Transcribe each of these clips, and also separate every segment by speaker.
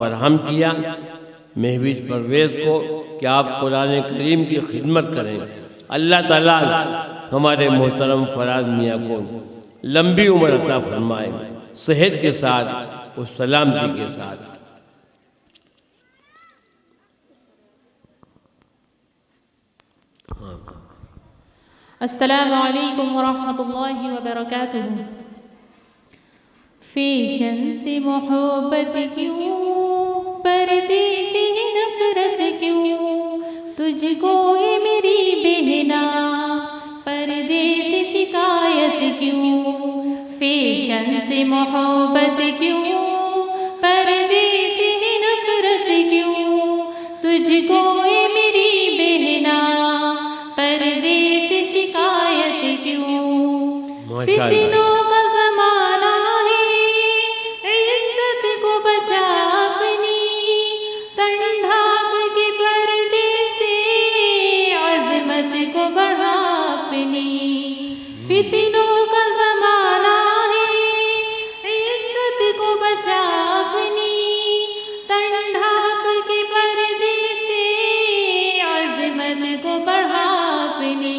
Speaker 1: فراہم کیا مہوش پرویز کو کہ آپ قرآن کریم کی خدمت کریں۔ اللہ تعالیٰ ہمارے محترم فراز میاں کو لمبی عمر عطا فرمائے، صحت کے ساتھ اور سلامتی کے ساتھ۔
Speaker 2: السلام علیکم ورحمۃ اللہ وبرکاتہ۔ فیشن سے محبت کیوں، پردے سے نفرت کیوں، تجھ کو یہ میری بہنا پردے سے شکایت کیوں، فیشن سے محبت کیوں، پردے سے نفرت کیوں، تجھ کو یہ میری بہنا پردے سے شکایت کیوں، فتنوں کا زمانہ ہے، عزت کو بچا اپنی، تن ڈھانپ کے پردے سے عظمت کو بڑھا اپنی، فتنوں کا زمانہ ہے، عزت کو بچا اپنی، تن ڈھانپ کے پردے سے عظمت کو بڑھا اپنی،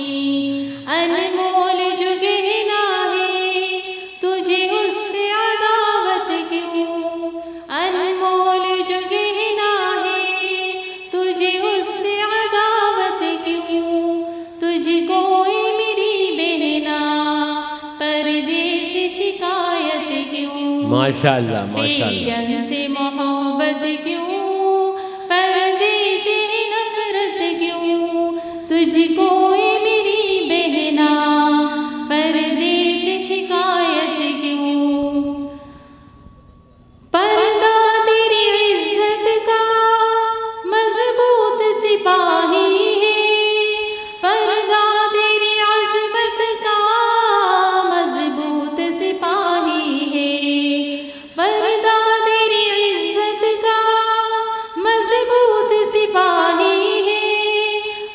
Speaker 2: انمول جو گہنا ہے تجھے اس سے عداوت کیوں، انمول جو گہنا ہے تجھے اس سے عداوت کیوں، تجھ کو اے میری بہنا پردے سے شکایت کیوں،
Speaker 1: ماشاءاللہ ماشاءاللہ،
Speaker 2: فیشن سے محبت کیوں، پردے سے نفرت کیوں، تجھ کو اے میری بہنا پردے سے شکایت کیوں، پردہ تیری عزت کا مضبوط سپاہی ہے، پردہ تیری عظمت کا مضبوط سپاہی ہے، پردہ تیری عزت کا مضبوط سپاہی ہے،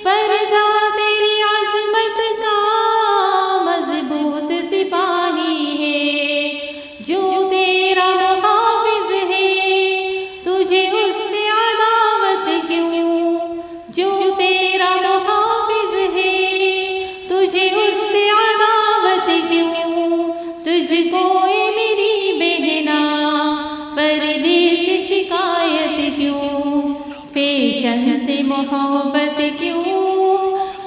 Speaker 2: پردہ تیری عظمت کا مضبوط سپاہی ہے، جو تیرا محافظ ہے تجھے اس سے عداوت کیوں، جو تیرا محافظ ہے تجھے اس سے عداوت کیوں، تجھ کو اے میری بہنا پردے سے شکایت کیوں، فیشن سے محبت کیوں،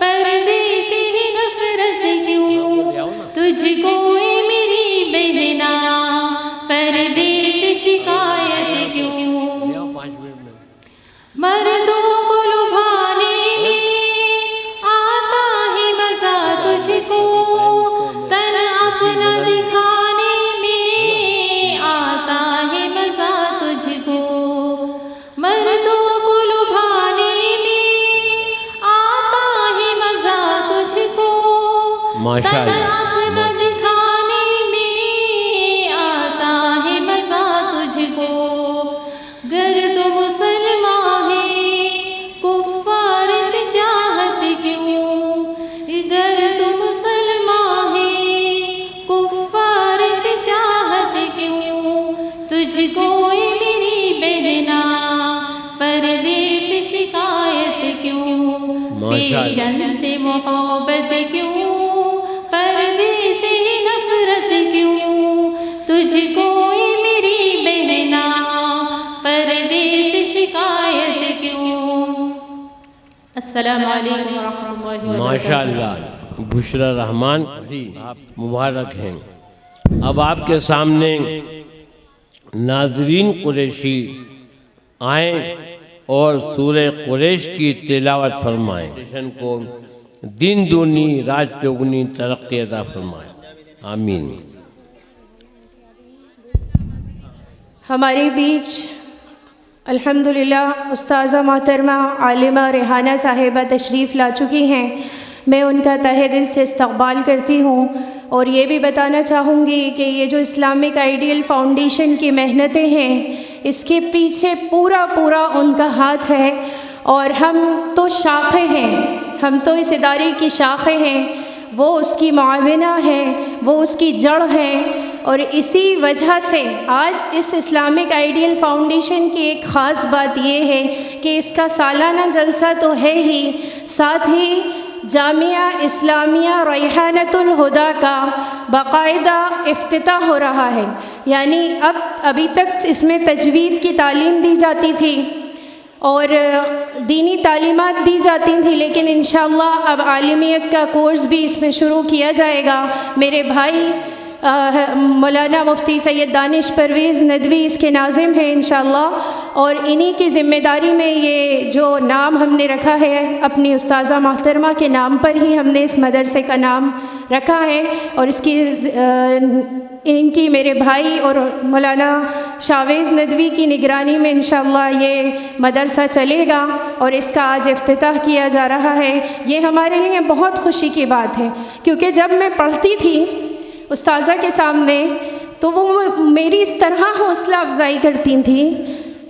Speaker 2: پردے سے نفرت کیوں، تجھ کو اے میری بہنا پردے سے شکایت کیوں، مردوں کو لبھانے میں آتا ہے مزہ تجھ کو، تن اپنا دکھانے میں آتا ہے مزہ تجھ کو، مردوں کو لبھانے میں آتا ہے مزہ تجھ کو، تن
Speaker 1: ماشاءاللہ
Speaker 2: اپنا دکھانے میں آتا ہے مزہ تجھ کو، گر تو مسلمان ہے کفار سے چاہت کیوں، گر تو مسلمان ہے کفار سے چاہت کیوں، تجھ کو اے میری بہنا پردے سے شکایت کیوں، فیشن سے محبت کیوں، پردے سے نفرت کیوں، تجھ کو اے میری بہنا پردے سے شکایت کیوں۔ السلام علیکم ورحمۃ اللہ وبرکاتہ۔
Speaker 1: ماشاءاللہ، بشرا رحمان مبارک ہیں۔ اب آپ کے سامنے ناظرین قریشی آئیں اور سورہ قریش کی تلاوت فرمائیں، کو دن دونی رات چوگنی ترقی عطا فرمائیں، آمین۔
Speaker 3: ہمارے بیچ الحمدللہ استاذہ محترمہ عالمہ ریحانہ صاحبہ تشریف لا چکی ہیں، میں ان کا تہہ دل سے استقبال کرتی ہوں، اور یہ بھی بتانا چاہوں گی کہ یہ جو اسلامک آئیڈیل فاؤنڈیشن کی محنتیں ہیں، اس کے پیچھے پورا ان کا ہاتھ ہے، اور ہم تو شاخیں ہیں، ہم تو اس ادارے کی شاخیں ہیں، وہ اس کی معاونہ ہیں، وہ اس کی جڑ ہیں، اور اسی وجہ سے آج اس اسلامک آئیڈیل فاؤنڈیشن کی ایک خاص بات یہ ہے کہ اس کا سالانہ جلسہ تو ہے ہی، ساتھ ہی جامعہ اسلامیہ ریحانۃ الہدیٰ کا باقاعدہ افتتاح ہو رہا ہے۔ یعنی ابھی تک اس میں تجوید کی تعلیم دی جاتی تھی اور دینی تعلیمات دی جاتی تھیں، لیکن انشاءاللہ اب عالمیت کا کورس بھی اس میں شروع کیا جائے گا۔ میرے بھائی مولانا مفتی سید دانش پرویز ندوی اس کے ناظم ہیں انشاءاللہ، اور انہی کی ذمہ داری میں یہ جو نام ہم نے رکھا ہے اپنی استاذہ محترمہ کے نام پر ہی ہم نے اس مدرسے کا نام رکھا ہے، اور اس کی ان کی میرے بھائی اور مولانا شاویز ندوی کی نگرانی میں انشاءاللہ یہ مدرسہ چلے گا، اور اس کا آج افتتاح کیا جا رہا ہے۔ یہ ہمارے لیے بہت خوشی کی بات ہے، کیونکہ جب میں پڑھتی تھی استاذہ کے سامنے تو وہ میری اس طرح حوصلہ افزائی کرتی تھیں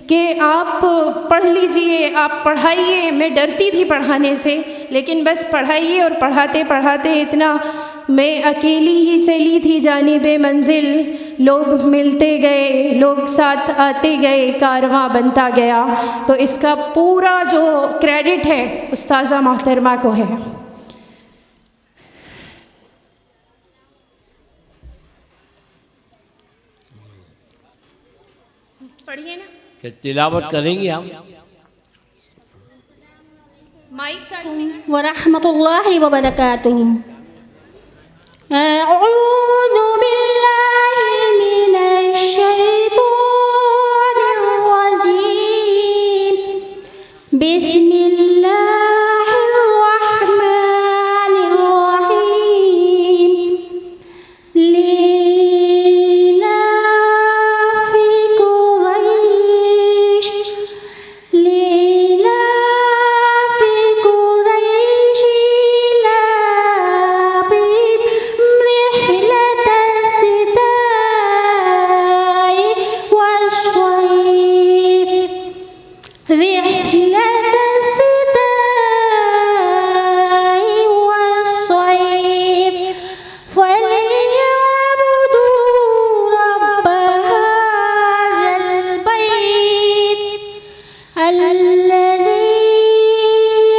Speaker 3: کہ آپ پڑھ لیجئے، آپ پڑھائیے۔ میں ڈرتی تھی پڑھانے سے، لیکن بس پڑھائیے، اور پڑھاتے پڑھاتے اتنا میں اکیلی ہی چلی تھی جانب منزل، لوگ ملتے گئے، لوگ ساتھ آتے گئے، کارواں بنتا گیا۔ تو اس کا پورا جو کریڈٹ ہے استاذہ محترمہ کو ہے۔ پڑھیے نا،
Speaker 1: کہ تلاوت کریں گے آپ؟
Speaker 3: مائک چالو
Speaker 2: ورحمۃ اللہ وبرکاتہ۔ اعوذ باللہ من الشیطان الرجیم، بسم اللہ الرحمن الرحیم، لیلاف قریش، لیلاف قریش ایلافہم رحلۃ الشتاء والصیف، رحلة الشتاء والصيف، فليعبدوا رب هذا البيت الذي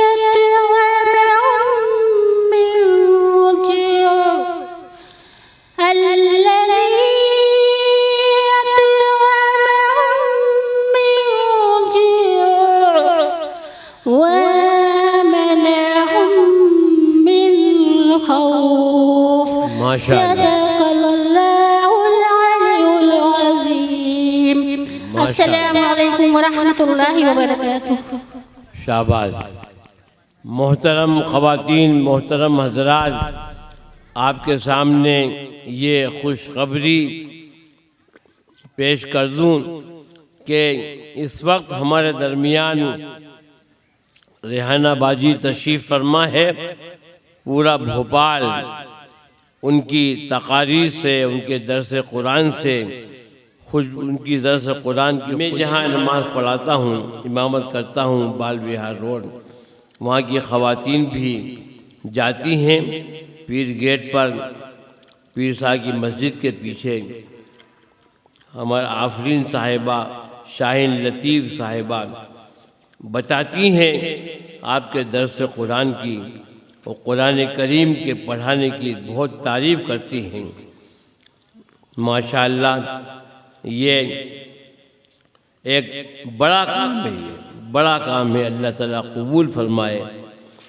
Speaker 2: يطعمهم من جوع، وآمنهم من خوف۔
Speaker 1: ماشاء اللہ،
Speaker 2: صدق اللہ العلی العظیم۔ السلام علیکم ورحمۃ اللہ وبرکاتہ۔
Speaker 1: شاباش۔ محترم خواتین، محترم حضرات، آپ کے سامنے یہ خوشخبری پیش کر دوں کہ اس وقت ہمارے درمیان ریحانہ باجی تشریف فرما ہے۔ پورا بھوپال ان کی تقاریر سے، ان کے درس قرآن سے ان کی درس قرآن کی میں جہاں نماز پڑھاتا ہوں، امامت کرتا ہوں، بال وہار روڈ، وہاں کی خواتین بھی جاتی ہیں پیر گیٹ پر، پیر صاحب کی مسجد کے پیچھے ہمارا آفرین صاحبہ، شاہین لطیف صاحبہ بتاتی ہیں آپ کے درس قرآن کی، اور قرآن کریم کے پڑھانے کی بہت تعریف کرتی ہیں۔ ماشاءاللہ، یہ ایک بڑا کام ہے، یہ بڑا کام ہے، اللہ تعالیٰ قبول فرمائے،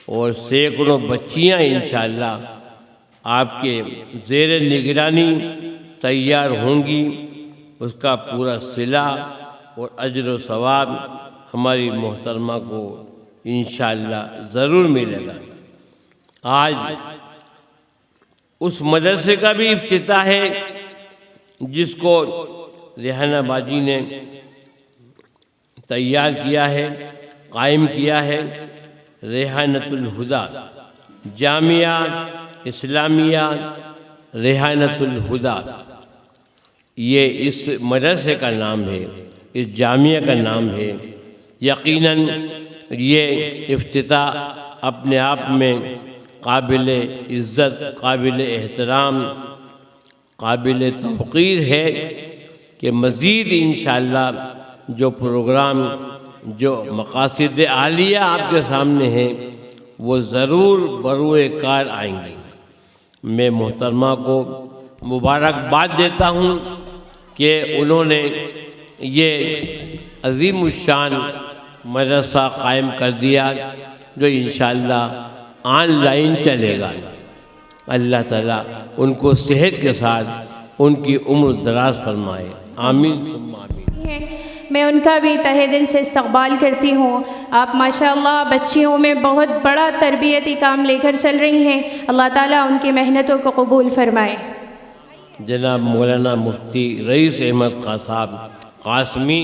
Speaker 1: اور سینکڑوں بچیاں انشاءاللہ آپ کے زیر نگرانی تیار ہوں گی۔ اس کا پورا صلہ اور اجر و ثواب ہماری محترمہ کو انشاءاللہ ضرور ملے گا۔ آج اس مدرسے کا بھی افتتاح ہے جس کو ریحانہ باجی نے تیار کیا ہے، قائم کیا ہے۔ ریحانۃ الہدیٰ، جامعہ اسلامیہ ریحانۃ الہدیٰ، یہ اس مدرسے کا نام ہے، اس جامعہ کا نام ہے۔ یقیناً یہ افتتاح اپنے آپ میں قابل عزت، قابل احترام قابل توقیر ہے کہ مزید انشاءاللہ جو پروگرام، جو مقاصد عالیہ آپ کے سامنے ہیں، وہ ضرور بروئے کار آئیں گے۔ میں محترمہ کو مبارکباد دیتا ہوں کہ انہوں نے یہ عظیم الشان مدرسہ قائم کر دیا جو انشاءاللہ آن لائن چلے گا۔ اللہ تعالیٰ ان کو صحت کے ساتھ ان کی عمر دراز فرمائے، آمین ثم آمین۔
Speaker 3: میں ان کا بھی تہہ دل سے استقبال کرتی ہوں۔ آپ ماشاءاللہ بچیوں میں بہت بڑا تربیتی کام لے کر چل رہی ہیں، اللہ تعالیٰ ان کی محنتوں کو قبول فرمائے۔
Speaker 1: جناب مولانا مفتی رئیس احمد خان صاحب قاسمی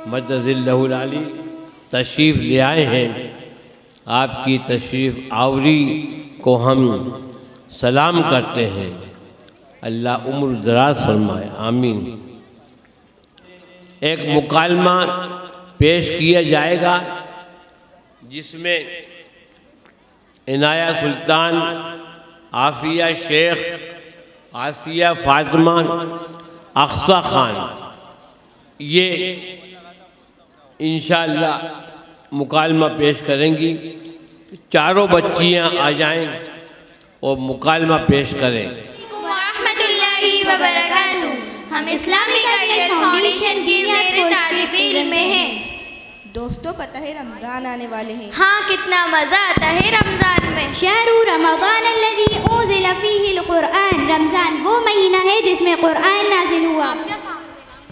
Speaker 1: مجدد اللہ العالی تشریف لے آئے ہیں۔ آپ کی تشریف آوری کو ہم سلام کرتے ہیں، اللہ عمر دراز فرمائے، آمین۔ ایک مکالمہ پیش کیا جائے گا جس میں عنایہ سلطان، عافیہ شیخ، آسیہ فاطمہ، اقصی خان یہ انشاءاللہ مکالمہ پیش کریں گی۔ چاروں بچیاں آ جائیں اور مکالمہ پیش کریں۔
Speaker 4: ورحمۃ اللہ وبرکاتہ۔ ہم اسلامک آئیڈیل فاؤنڈیشن کی زیر تعریف علم میں ہیں۔
Speaker 5: دوستوں پتہ ہے رمضان آنے والے ہیں۔
Speaker 4: ہاں کتنا مزہ آتا ہے رمضان میں۔
Speaker 6: شہر رمضان الذی انزل فیہ القرآن، رمضان وہ مہینہ ہے جس میں قرآن نازل ہوا۔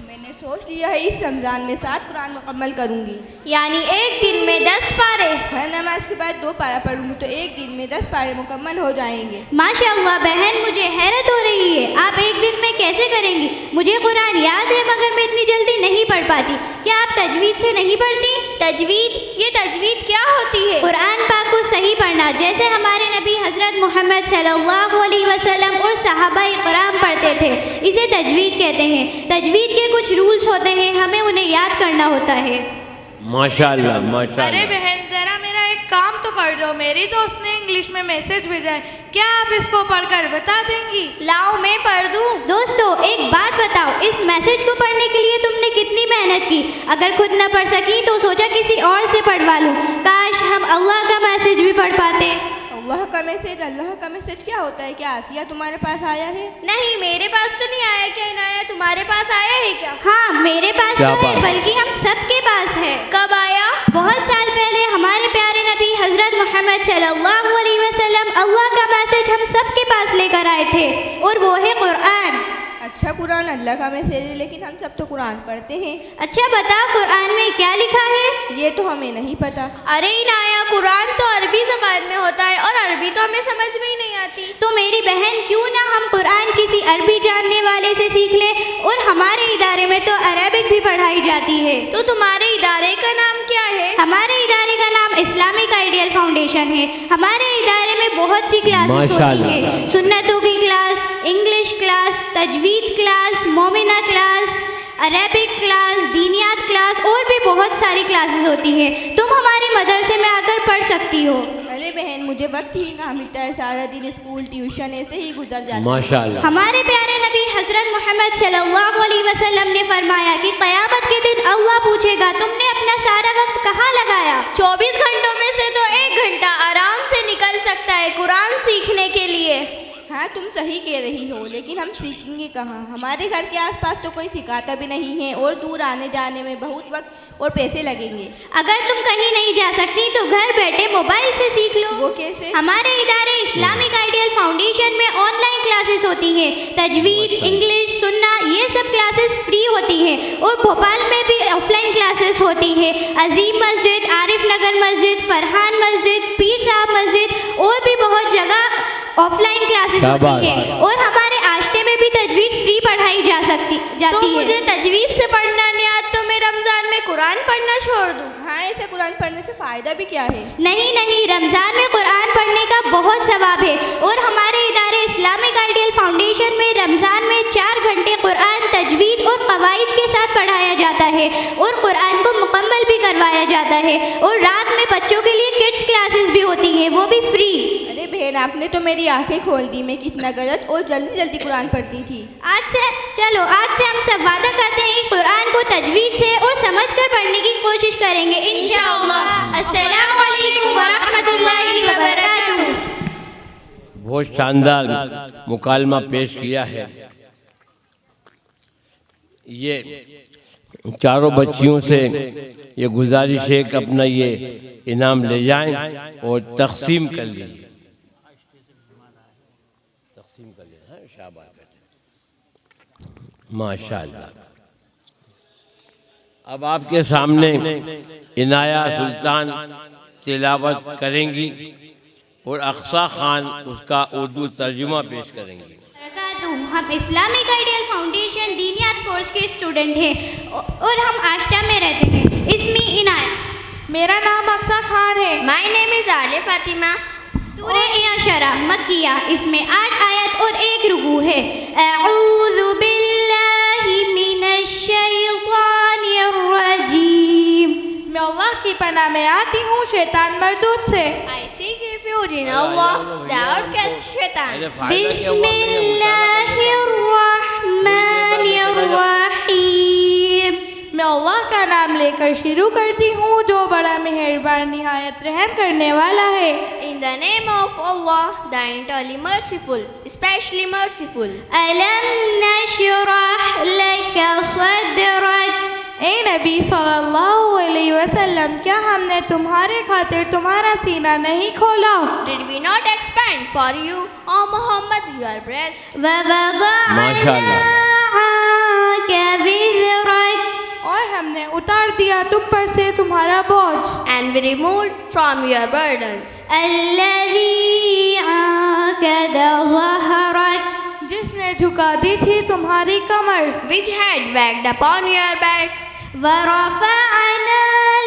Speaker 5: میں نے سوچ لیا ہے اس رمضان میں 7 قرآن مکمل کروں گی،
Speaker 4: یعنی ایک دن میں 10 پارے۔
Speaker 5: ہر نماز کے بعد 2 پارہ پڑھوں گی تو ایک دن میں 10 پارے مکمل ہو جائیں گے۔
Speaker 6: ماشاء اللہ بہن، مجھے حیرت ہو رہی ہے، آپ ایک دن میں کیسے کریں گی؟ مجھے قرآن یاد ہے مگر میں اتنی جلدی نہیں پڑھ پاتی۔ کیا آپ تجوید سے نہیں پڑھتی؟
Speaker 4: تجوید؟ یہ تجوید کیا ہوتی ہے؟
Speaker 6: قرآن پاک کو صحیح پڑھنا، جیسے ہمارے نبی حضرت محمد صلی اللہ علیہ وسلم اور صحابہ کرام پڑھتے تھے، اسے تجوید کہتے ہیں۔ تجوید کے کچھ رولز ہوتے ہیں، ہمیں انہیں یاد کرنا ہوتا ہے۔
Speaker 1: ماشاءاللہ
Speaker 7: ارے
Speaker 1: ماشاءاللہ۔
Speaker 7: بہن ذرا میرا ایک کام تو کر دو، میری دوست نے انگلش میں میسج بھیجا ہے، کیا آپ اس کو پڑھ کر بتا دیں گی؟
Speaker 4: لاؤ میں پڑھ دوں۔
Speaker 6: دوستو ایک بات بتاؤ، اس میسج کو پڑھنے کے لیے تم نے کتنی محنت کی؟ اگر خود نہ پڑھ سکی تو سوچا کسی اور سے پڑھوا لوں۔ کاش ہم اللہ کا میسج بھی پڑھ پاتے۔
Speaker 5: اللہ کا میسج کیا ہوتا ہے؟ کیا آسیہ تمہارے پاس آیا ہے؟
Speaker 4: نہیں میرے پاس تو نہیں آیا۔ کیا عنایہ تمہارے پاس آیا ہے کیا؟
Speaker 6: ہاں میرے پاس
Speaker 1: کیا
Speaker 6: تو ہے،
Speaker 1: بات؟
Speaker 6: بلکہ ہم سب کے پاس ہے۔
Speaker 4: کب آیا؟
Speaker 6: بہت سال پہلے ہمارے پیارے نبی حضرت محمد صلی اللہ علیہ وسلم اللہ کا میسج ہم سب کے پاس لے کر آئے تھے، اور وہ ہے قرآن۔
Speaker 5: اچھا قرآن اللہ کا میسج ہے، لیکن ہم سب تو قرآن پڑھتے ہیں۔
Speaker 6: اچھا بتا قرآن میں کیا لکھا ہے؟
Speaker 5: یہ تو ہمیں نہیں پتہ۔
Speaker 4: ارے عنایہ قرآن تو عربی زبان میں ہوتا ہے اور عربی تو ہمیں سمجھ میں ہی نہیں آتی۔
Speaker 6: تو میری بہن کیوں نہ ہم قرآن کسی عربی جاننے والے سے سیکھ لیں، اور ہمارے ادارے میں تو عربک بھی پڑھائی جاتی ہے۔
Speaker 4: تو تمہارے ادارے کا نام کیا ہے؟
Speaker 6: ہمارے ادارے کا نام اسلامک آئیڈیل فاؤنڈیشن ہے۔ ہمارے ادارے میں بہت سی کلاسز ہوتی
Speaker 1: ماشاءاللہ۔
Speaker 6: ہیں، سنتوں کی کلاس، انگلش کلاس، تجوید کلاس، مومنہ کلاس، عربک کلاس، دینیات کلاس، اور بھی بہت ساری کلاسز ہوتی ہیں۔ تم ہمارے مدرسے میں آ کر پڑھ سکتی ہو۔
Speaker 5: ارے بہن مجھے وقت ہی کہاں ملتا ہے، سارا دن اسکول ٹیوشن ایسے ہی گزر جاتا ہے۔
Speaker 1: ماشاءاللہ۔
Speaker 6: ہمارے پیارے نبی حضرت محمد صلی اللہ علیہ وسلم نے فرمایا کہ قیامت کے دن اللہ پوچھے گا تم نے اپنا سارا وقت کہاں لگایا؟
Speaker 4: 24 گھنٹوں میں سے تو 1 گھنٹہ آرام سے نکل سکتا ہے قرآن سیکھنے کے لیے۔
Speaker 5: ہاں تم صحیح کہہ رہی ہو، لیکن ہم سیکھیں گے کہاں؟ ہمارے گھر کے آس پاس تو کوئی سکھاتا بھی نہیں ہے، اور دور آنے جانے میں بہت وقت اور پیسے لگیں گے۔
Speaker 6: اگر تم کہیں نہیں جا سکتی تو گھر بیٹھے موبائل سے سیکھ لو۔
Speaker 5: وہ کیسے؟
Speaker 6: ہمارے ادارے اسلامک آئیڈیل فاؤنڈیشن میں آن لائن کلاسز ہوتی ہیں، تجوید، انگلش، سننا، یہ سب کلاسز فری ہوتی ہیں، اور بھوپال میں بھی آف لائن کلاسز ہوتی ہیں۔ عظیم مسجد، عارف نگر مسجد، فرحان مسجد، پیر صاحب مسجد، اور بھی بہت جگہ آف لائن کلاسز ہوتی ہیں، اور ہمارے آشتے میں بھی تجوید فری پڑھائی جاتی
Speaker 4: تو
Speaker 6: ہے۔
Speaker 4: مجھے تجوید سے پڑھنا نہیں آتا تو میں رمضان میں قرآن پڑھنا چھوڑ دوں؟
Speaker 5: ہاں ایسے قرآن پڑھنے سے فائدہ بھی کیا ہے؟
Speaker 6: نہیں، رمضان میں قرآن پڑھنے کا بہت ثواب ہے، اور ہمارے ادارے اسلامک آئیڈیل فاؤنڈیشن میں رمضان میں 4 گھنٹے قرآن تجوید اور قواعد کے ساتھ پڑھایا جاتا ہے، اور قرآن کو مکمل بھی کروایا جاتا ہے، اور رات میں بچوں کے لیے کڈس کلاسز بھی ہوتی ہیں، وہ بھی فری۔
Speaker 5: ارے بہن لیکن آپ نے تو میری آنکھیں کھول دی. میں کتنا غلط اور جلدی جلدی قرآن پڑھتی تھی.
Speaker 6: آج سے ہم سب وعدہ کرتے ہیں کہ قرآن کو تجوید سے اور سمجھ کر پڑھنے کی کوشش کریں گے انشاءاللہ. السلام علیکم ورحمۃ اللہ وبرکاتہ.
Speaker 1: بہت شاندار مکالمہ پیش کیا ہے. یہ چاروں بچیوں سے یہ گزارش ہے کہ اپنا یہ انعام لے جائیں اور تقسیم کر لیجیے. ماشاء اللہ. اب آپ کے سامنے عنایہ سلطان تلاوت کریں گی اور اقصیٰ خان اس کا اردو ترجمہ پیش کریں گی.
Speaker 6: ہم اسلامک آئیڈیل فاؤنڈیشن دینیات کورس کے اسٹوڈنٹ ہیں اور ہم آشٹا میں رہتے ہیں. اسمی عنایت.
Speaker 7: میرا نام اقصیٰ خان ہے.
Speaker 5: مائی نیم از عالیہ فاطمہ.
Speaker 6: سورہ اعشرہ مکیہ. اس میں 8 آیت اور 1 رکوع ہے. اعوذ باللہ من الشیطان الرجیم.
Speaker 7: میں اللہ کی پناہ میں آتی ہوں شیطان مردود سے.
Speaker 5: I seek refuge in Allah, the outcast shaitan.
Speaker 6: بسم اللہ الرحمن الرحیم.
Speaker 7: میں اللہ کا نام لے کر شروع کرتی ہوں جو بڑا مہربان نہایت رحم کرنے والا ہے.
Speaker 5: In the name of Allah, the entirely merciful, especially merciful.
Speaker 6: ألم نشرح لك صدرك.
Speaker 7: اے نبی صلی اللہ علیہ وسلم کیا ہم نے تمہارے خاطر تمہارا سینہ نہیں کھولا؟
Speaker 5: Did we not expand for you, O Muhammad, your breast?
Speaker 6: ووضعنا عنك وزرك.
Speaker 7: اور ہم نے اتار دیا تم پر سے تمہارا بوجھ.
Speaker 5: And we removed from your burden.
Speaker 6: الذي عنقد ظهرك.
Speaker 7: جس نے جھکا دی تھی تمہاری کمر.
Speaker 5: Which had wagged upon your back.
Speaker 6: ورفعنا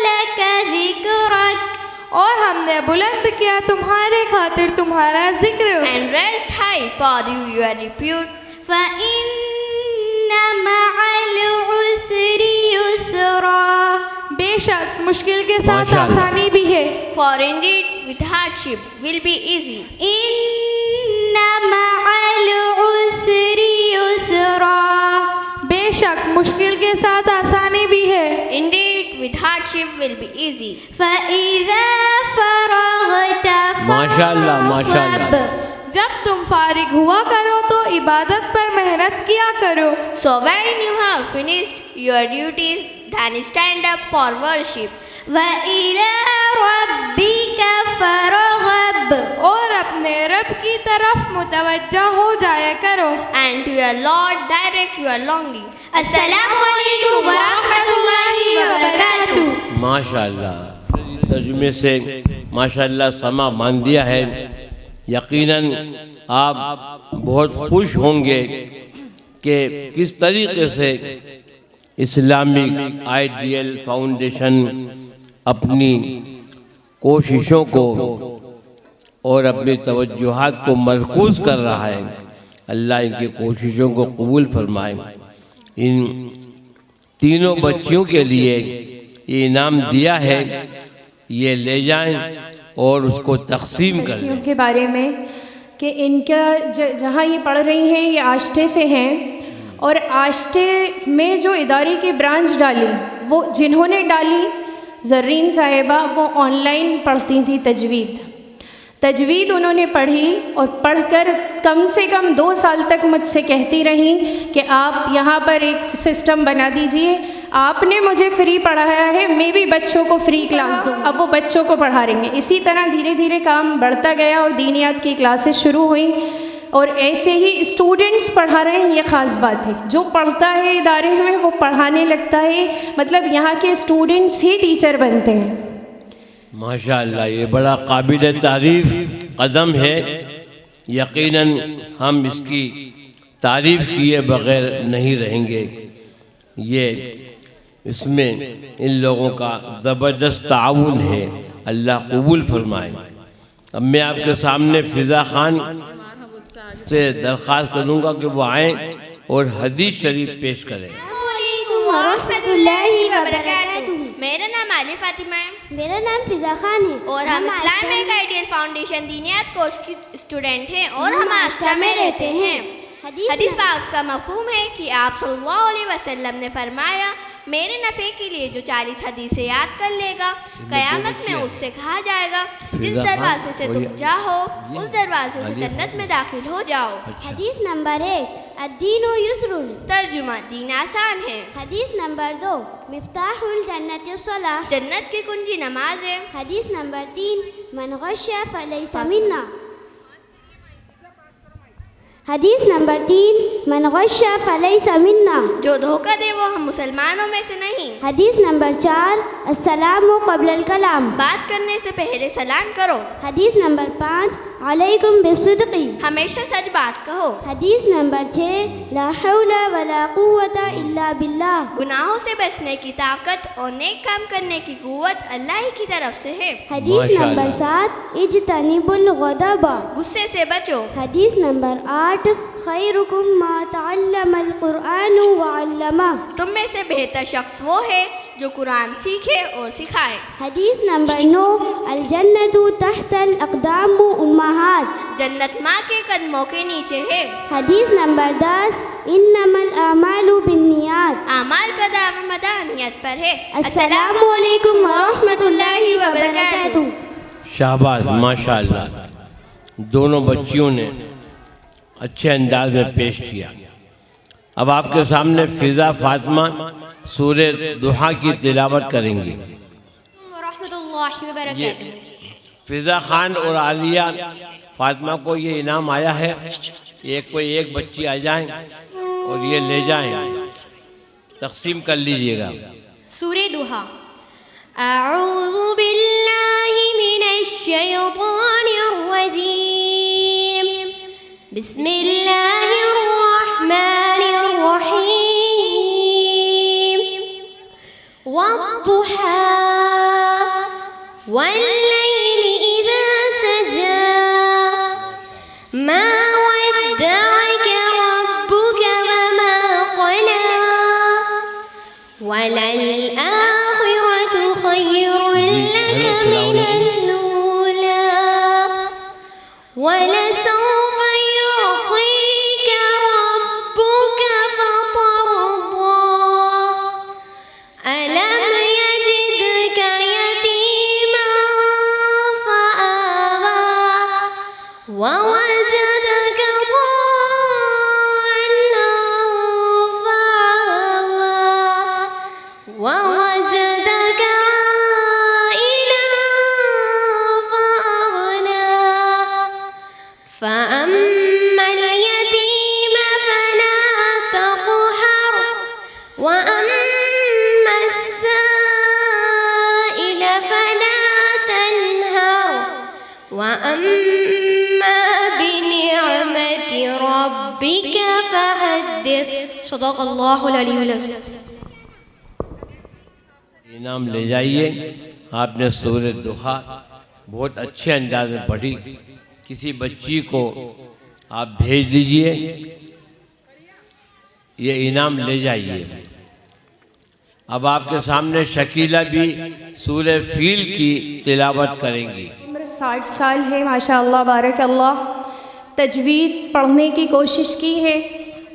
Speaker 6: لك ذكرك.
Speaker 7: اور ہم نے بلند کیا تمہارے خاطر تمہارا ذکر.
Speaker 5: And raised high for you your repute.
Speaker 6: فإن مع العسر يسرا.
Speaker 7: بے شک مشکل کے ساتھ آسانی بھی ہے.
Speaker 5: For indeed with hardship will be easy.
Speaker 6: إن مع العسر يسرا.
Speaker 7: بے شک مشکل کے ساتھ آسانی بھی ہے.
Speaker 5: Indeed with hardship will be easy.
Speaker 6: فإذا فرغت
Speaker 1: ماشاءاللہ ماشاءاللہ.
Speaker 6: فانصب.
Speaker 7: جب تم فارغ ہوا کرو تو عبادت پر محنت کیا کرو.
Speaker 5: So when you have finished your duties, then stand up for worship.
Speaker 6: وإلى ربك فارغب.
Speaker 7: اور اپنے رب کی طرف متوجہ ہو جایا کرو.
Speaker 5: And to your Lord direct your longing.
Speaker 6: السلام علیکم ورحمۃ اللہ وبرکاتہ.
Speaker 1: ماشاءاللہ. ترجمے سے ماشاءاللہ سما مان دیا ہے. یقیناً آپ بہت خوش ہوں گے کہ کس طریقے سے اسلامک آئیڈیل فاؤنڈیشن اپنی کوششوں کو اور اپنی توجہات کو مرکوز کر رہا ہے. اللہ ان کی کوششوں کو قبول فرمائے. ان تینوں بچیوں کے لیے یہ انعام دیا ہے، یہ لے جائیں اور اس کو تقسیم کریں.
Speaker 3: بچیوں کے بارے میں کہ ان کا جہاں یہ پڑھ رہی ہیں یہ آشٹے سے ہیں، اور آشٹے میں جو ادارے کی برانچ ڈالی وہ جنہوں نے ڈالی زرین صاحبہ، وہ آن لائن پڑھتی تھیں تجوید انہوں نے پڑھی اور پڑھ کر کم سے کم 2 سال تک مجھ سے کہتی رہیں کہ آپ یہاں پر ایک سسٹم بنا دیجئے. آپ نے مجھے فری پڑھایا ہے، میں بھی بچوں کو فری کلاس دوں. اب وہ بچوں کو پڑھا رہی ہیں. اسی طرح دھیرے دھیرے کام بڑھتا گیا اور دینیات کی کلاسز شروع ہوئیں اور ایسے ہی اسٹوڈنٹس پڑھا رہے ہیں. یہ خاص بات ہے، جو پڑھتا ہے ادارے میں وہ پڑھانے لگتا ہے. مطلب یہاں کے اسٹوڈنٹس ہی ٹیچر بنتے ہیں.
Speaker 1: ماشاءاللہ یہ بڑا قابل تعریف قدم ہے. یقیناً ہم اس کی تعریف کیے بغیر نہیں رہیں گے. یہ اس میں ان لوگوں کا زبردست تعاون ہے. اللہ قبول فرمائے. اب میں آپ کے سامنے فضا خان سے درخواست کروں گا کہ وہ آئیں اور حدیث شریف پیش کریں.
Speaker 5: السلام علیکم ورحمۃ اللہ وبرکاتہ. میرا نام عالیہ فاطمہ ہے.
Speaker 6: میرا نام فضا خان ہے
Speaker 5: اور ہم اسلامک آئیڈیل فاؤنڈیشن دینیات کورس کی اسٹوڈنٹ ہیں اور ہم آشٹا میں رہتے ہیں. حدیث پاک کا مفہوم ہے کہ آپ صلی اللہ علیہ وسلم نے فرمایا میرے نفع کے لیے جو 40 حدیثیں یاد کر لے گا قیامت میں اس سے کہا جائے گا جس دروازے سے تم چاہو اس دروازے سے جنت میں داخل ہو جاؤ.
Speaker 6: حدیث نمبر 1 الدین یسر.
Speaker 5: ترجمہ دین آسان ہے.
Speaker 6: حدیث نمبر 2 مفتاح الجنت الصلاۃ.
Speaker 5: جنت کی کنجی نماز ہے.
Speaker 6: حدیث نمبر 3 من غش فلیس منا. حدیث نمبر 3 من غش فلیس منا.
Speaker 5: جو دھوکہ دے وہ ہم مسلمانوں میں سے نہیں.
Speaker 6: حدیث نمبر 4 السلام قبل الکلام.
Speaker 5: بات کرنے سے پہلے سلام کرو.
Speaker 6: حدیث نمبر 5 علیکم بالصدق.
Speaker 5: ہمیشہ سچ بات کہو.
Speaker 6: حدیث نمبر 6 لا حول ولا قوت الا باللہ.
Speaker 5: گناہوں سے بچنے کی طاقت اور نیک کام کرنے کی قوت اللہ ہی کی طرف سے ہے.
Speaker 6: حدیث نمبر 7 اجتنبوا الغضب.
Speaker 5: غصے سے بچو.
Speaker 6: حدیث نمبر 8 خیرکم ما تعلم القرآن وعلمہ.
Speaker 5: تم میں سے بہتر شخص وہ ہے جو قرآن سیکھے اور سکھائے.
Speaker 6: حدیث نمبر 9 الجنت تحت الاقدام امہات.
Speaker 5: جنت ماں کے قدموں کے نیچے ہے.
Speaker 6: حدیث نمبر 10 انما الاعمال بالنیات.
Speaker 5: اعمال کا دارمدار نیت پر ہے.
Speaker 6: السلام علیکم ورحمۃ اللہ وبرکاتہ.
Speaker 1: شاباش ماشاء اللہ. دونوں بچیوں نے اچھے انداز میں پیش کیا. اب آپ کے سامنے فضا فاطمہ سورہ ضحیٰ کی تلاوت کریں گی.
Speaker 4: ورحمۃ اللہ وبرکاتہ.
Speaker 1: فضا خان اور عالیہ فاطمہ کو یہ انعام آیا ہے. کوئی ایک بچی آ جائیں اور یہ لے جائیں, تقسیم کر لیجئے گا.
Speaker 4: سورہ ضحیٰ. اعوذ باللہ من الشیطان الرجیم. بسم اللہ الرحمن الرحیم. والضحى والليل إذا سجى ما ودعك ربك وما قلى وللآخرة خير لك من الأولى ولسوف يعطيك ربك فترضى ألم يجدك يتيما فآوى ووجدك ضالا فعوى ووجدك عائلا فأغنى فأما اليتيم فلا تقهر وأما السائل فلا تنهر وأما بنعمة ربك فحدث. صدق اللہ العلی العظیم.
Speaker 1: انعام لے جائیے. آپ نے سورہ ضحیٰ بہت اچھے انداز میں پڑھی. کسی بچی کو آپ بھیج دیجئے, یہ انعام لے جائیے. اب آپ کے سامنے شکیلہ بھی سورہ فیل کی تلاوت کریں گی.
Speaker 3: عمر 60 سال ہے ماشاء اللہ بارک اللہ. تجوید پڑھنے کی کوشش کی ہے,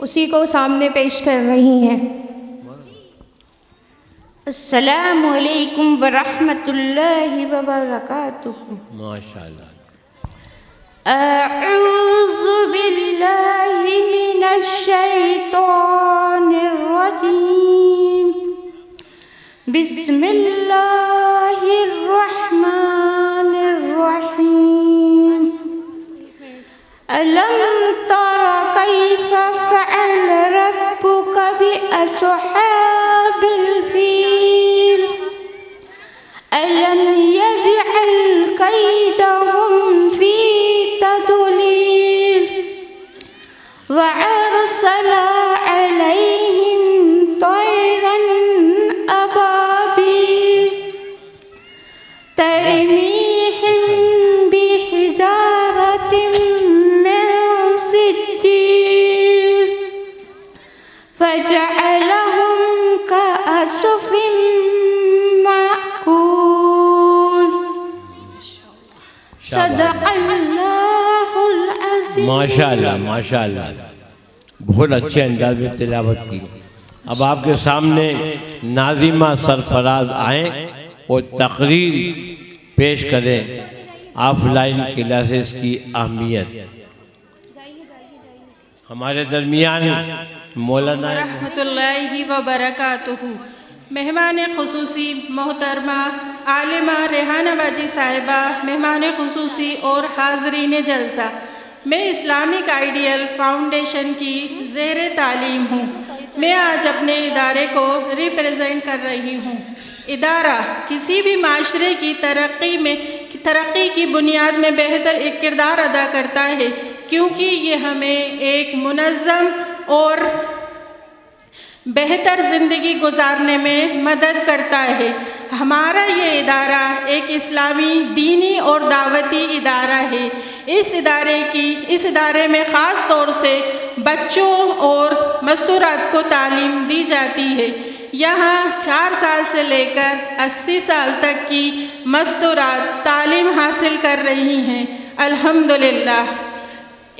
Speaker 3: اسی کو سامنے پیش کر رہی ہیں.
Speaker 8: السلام علیکم ورحمۃ اللہ وبرکاتہ.
Speaker 1: ماشاءاللہ.
Speaker 8: اعوذ باللہ من الشیطان الرجیم. بسم اللہ الرحمن الرحیم. ألم تر كيف فعل ربك بأصحاب الفيل ألم يجعل كيدهم في تضليل وأرسل عليهم طيرا أبابيل ترميهم بحجارة فجعلهم كعصف مأكول.
Speaker 1: ماشاءاللہ ماشاءاللہ، بہت اچھے انداز میں تلاوت کی۔ اب آپ کے سامنے ناظمہ سرفراز آئیں اور تقریر پیش کریں آف لائن کلاسز کی اہمیت۔ ہمارے درمیان مولانا
Speaker 8: رحمۃ اللہ وبرکاتہ، مہمان خصوصی محترمہ عالمہ ریحانہ باجی صاحبہ، مہمان خصوصی اور حاضرین جلسہ، میں اسلامک آئیڈیل فاؤنڈیشن کی زیر تعلیم ہوں۔ میں آج اپنے ادارے کو ریپریزنٹ کر رہی ہوں۔ ادارہ کسی بھی معاشرے کی ترقی کی بنیاد میں بہتر ایک کردار ادا کرتا ہے، کیونکہ یہ ہمیں ایک منظم اور بہتر زندگی گزارنے میں مدد کرتا ہے۔ ہمارا یہ ادارہ ایک اسلامی دینی اور دعوتی ادارہ ہے۔ اس ادارے میں خاص طور سے بچوں اور مستورات کو تعلیم دی جاتی ہے۔ یہاں 4 سال سے لے کر 80 سال تک کی مستورات تعلیم حاصل کر رہی ہیں، الحمدللہ۔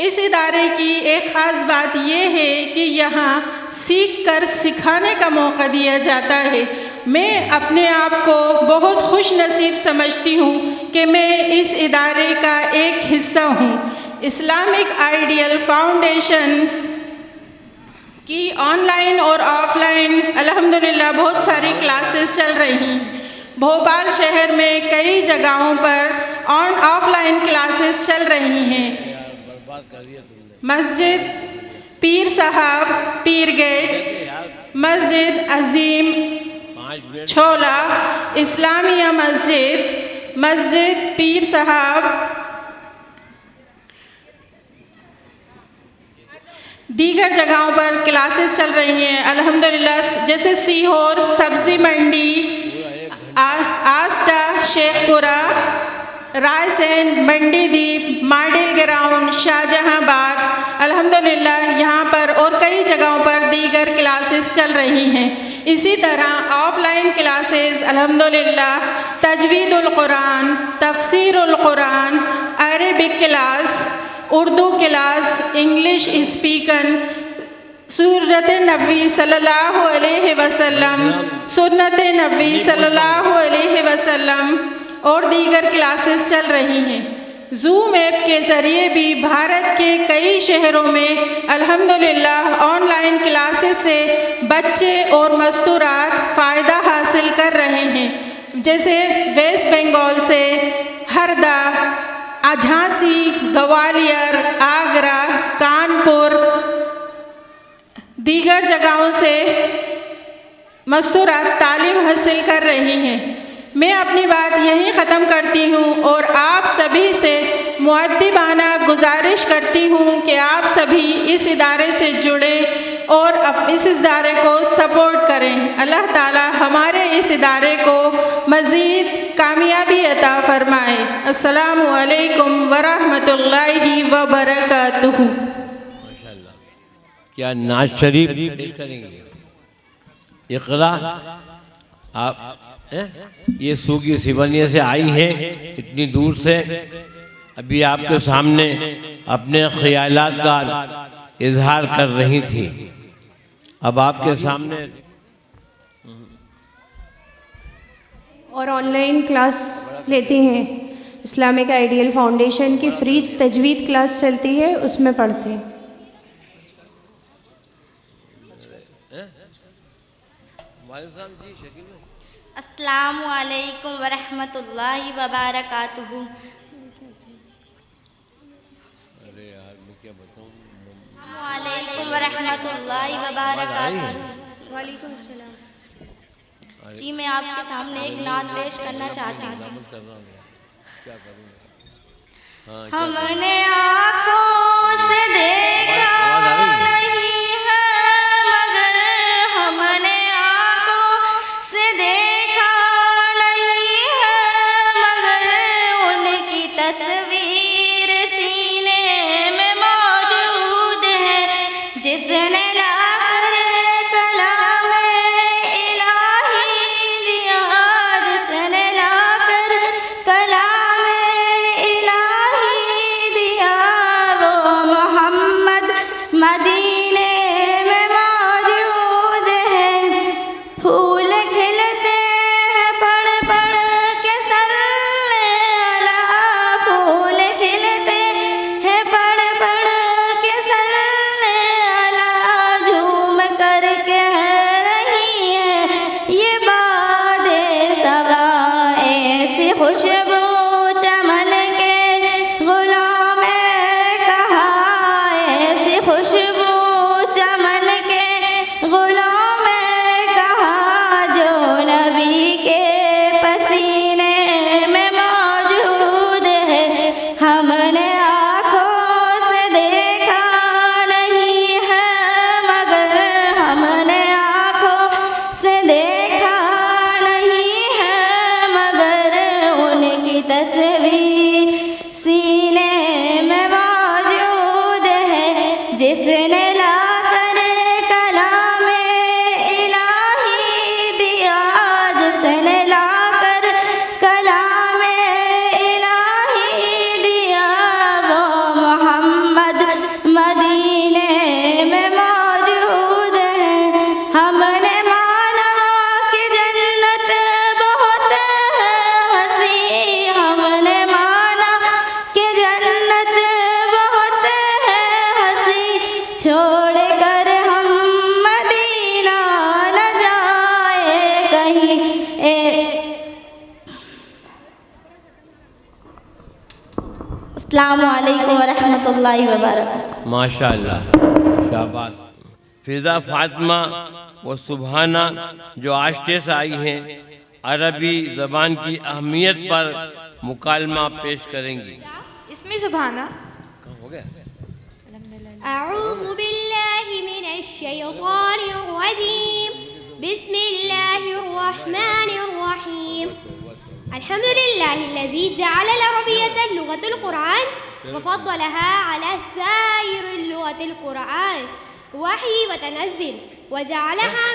Speaker 8: اس ادارے کی ایک خاص بات یہ ہے کہ یہاں سیکھ کر سکھانے کا موقع دیا جاتا ہے۔ میں اپنے آپ کو بہت خوش نصیب سمجھتی ہوں کہ میں اس ادارے کا ایک حصہ ہوں۔ اسلامک آئیڈیل فاؤنڈیشن کی آن لائن اور آف لائن الحمدللہ بہت ساری کلاسز چل رہی ہیں۔ بھوپال شہر میں کئی جگہوں پر آف لائن کلاسز چل رہی ہیں۔ مسجد پیر صاحب پیر گیٹ، مسجد عظیم چھولا، اسلامیہ مسجد پیر صاحب، دیگر جگہوں پر کلاسز چل رہی ہیں الحمدللہ، جیسے سیہور سبزی منڈی، آسٹا شیخ پورہ، رائے سین، منڈی دیپ، ماڈل گراؤنڈ، شاہجہاں آباد، الحمدللہ یہاں پر اور کئی جگہوں پر دیگر کلاسز چل رہی ہیں۔ اسی طرح آف لائن کلاسز الحمدللہ تجوید القرآن، تفسیر القرآن، Arabic class, Urdu class, English spoken, سورت نبی صلی اللہ علیہ وسلم، سنت نبی صلی اللہ علیہ وسلم اور دیگر کلاسز چل رہی ہیں۔ زوم ایپ کے ذریعے بھی بھارت کے کئی شہروں میں الحمدللہ آن لائن کلاسز سے بچے اور مستورات فائدہ حاصل کر رہے ہیں، جیسے ویسٹ بنگال سے، ہردا، جھانسی، گوالیر، آگرہ، کانپور، دیگر جگہوں سے مستورات تعلیم حاصل کر رہی ہیں۔ میں اپنی بات یہیں ختم کرتی ہوں اور آپ سبھی سے مؤدبانہ گزارش کرتی ہوں کہ آپ سبھی اس ادارے سے جڑیں اور اس ادارے کو سپورٹ کریں۔ اللہ تعالی ہمارے اس ادارے کو مزید کامیابی عطا فرمائے۔ السلام علیکم ورحمۃ اللہ وبرکاتہ۔
Speaker 1: ماشاءاللہ، کیا نعت شریف پیش کریں گے؟ اقرا، آپ یہ سوگی سیونیہ سے آئی ہیں اتنی دور سے، ابھی آپ کے سامنے اپنے خیالات کا اظہار کر رہی تھی۔ اب آپ کے سامنے
Speaker 3: اور آن لائن کلاس لیتی ہیں۔ اسلامک آئیڈیل فاؤنڈیشن کی فری تجوید کلاس چلتی ہے، اس میں پڑھتے ہیں۔
Speaker 6: السلام علیکم ورحمۃ اللہ وبرکاتہ۔ السلام علیکم ورحمۃ اللہ وبرکاتہ۔
Speaker 3: وعلیکم السلام۔
Speaker 6: جی میں آپ کے سامنے ایک نعت پیش کرنا چاہتی ہوں۔ ہم نے آنکھوں سے دیکھا نہیں ہے مگر ہم نے آنکھوں سے دیکھا نہیں ہے مگر ان کی تصویر سینے میں موجود ہے، جس نے لا کر کلام الہی دیا، جس نے لا کر کلام الہی دیا، وہ خوشبو چمن کے گلوں میں کہاں، ایسی خوشبو چمن کے گلوں میں کہاں، جو نبی کے پسینے میں موجود ہے، ہم نے آنکھوں سے دیکھا نہیں ہے مگر، ہم نے آنکھوں سے دیکھا نہیں ہے مگر، ان کی تصویر سینے میں موجود ہے، جس نے لا کر کلام الہی دیا، جس نے لا کر کلام الہی دیا، وہ محمد مدینے میں موجود ہے۔ ہم نے مانا کہ جنت بہت ہنسی، ہم نے مانا کہ جنت بہت ہنسی، چھوڑ کر ہم مدینہ نہ جائے کہیں۔ السلام علیکم ورحمۃ اللہ وبرکاتہ۔
Speaker 1: ماشاء اللہ، شاباش۔ فضا فاطمہ و سبحانہ جو آشتے سے آئی ہیں، عربی زبان کی اہمیت پر مکالمہ پیش کریں گی۔
Speaker 3: اسمی سبحانہ۔
Speaker 1: ہو گیا؟
Speaker 4: أعوذ بالله من الشيطان الرجيم بسم الله الرحمن الرحيم الحمد لله الذي جعل العربية لغة القرآن وفضلها على سائر اللغة القرآن وحي وتنزل وجعلها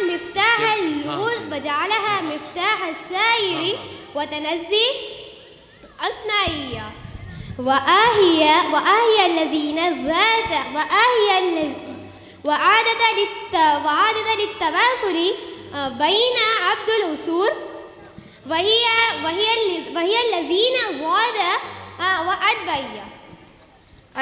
Speaker 4: مفتاح السائر وتنزل أسمائية وآهي الذين وعادة للتواصل بين عبد الأصول وهي الذين زاد وأدبية۔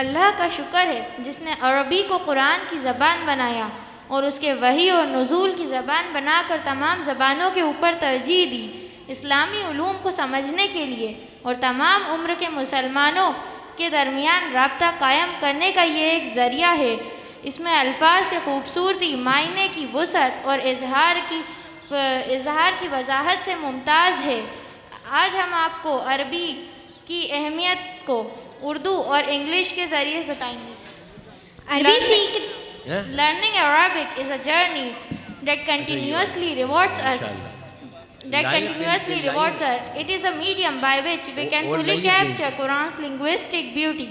Speaker 9: اللہ کا شکر ہے جس نے عربی کو قرآن کی زبان بنایا اور اس کے وحی اور نزول کی زبان بنا کر تمام زبانوں کے اوپر ترجیح دی، اسلامی علوم کو سمجھنے کے لیے اور تمام عمر کے مسلمانوں کے درمیان رابطہ قائم کرنے کا یہ ایک ذریعہ ہے۔ اس میں الفاظ کی خوبصورتی، معنی کی وسعت اور اظہار کی وضاحت سے ممتاز ہے۔ آج ہم آپ کو عربی کی اہمیت کو اردو اور انگلش کے ذریعے بتائیں گے۔ Learning Arabic is a journey that continuously rewards us. It is a medium by which we can fully capture Quran's linguistic beauty.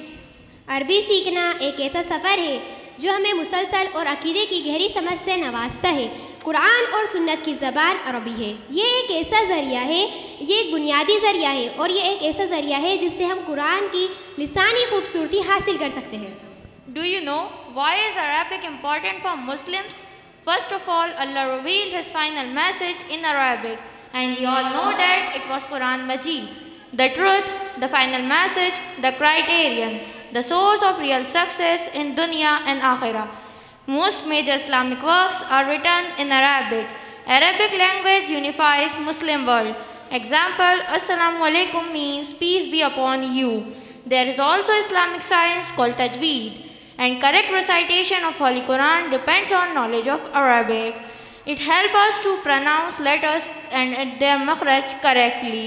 Speaker 4: عربی سیکھنا ایک ایسا سفر ہے جو ہمیں مسلسل اور عقیدے کی گہری سمجھ سے نوازتا ہے۔ قرآن اور سنت کی زبان عربی ہے۔ یہ ایک ایسا ذریعہ ہے، یہ ایک بنیادی ذریعہ ہے اور یہ ایک ایسا ذریعہ ہے جس سے ہم قرآن کی لسانی خوبصورتی حاصل کر سکتے ہیں۔
Speaker 9: Do you know why is Arabic important for Muslims? First of all, Allah revealed His final message in Arabic, and we all know that it was Quran Majid. The truth, the final message, the criterion, the source of real success in dunya and akhirah. Most major Islamic works are written in Arabic. Arabic language unifies Muslim world. Example, Assalamu alaikum means peace be upon you. There is also Islamic science called Tajweed, and correct recitation of Holy Quran depends on knowledge of Arabic. It helps us to pronounce letters and their makhraj correctly.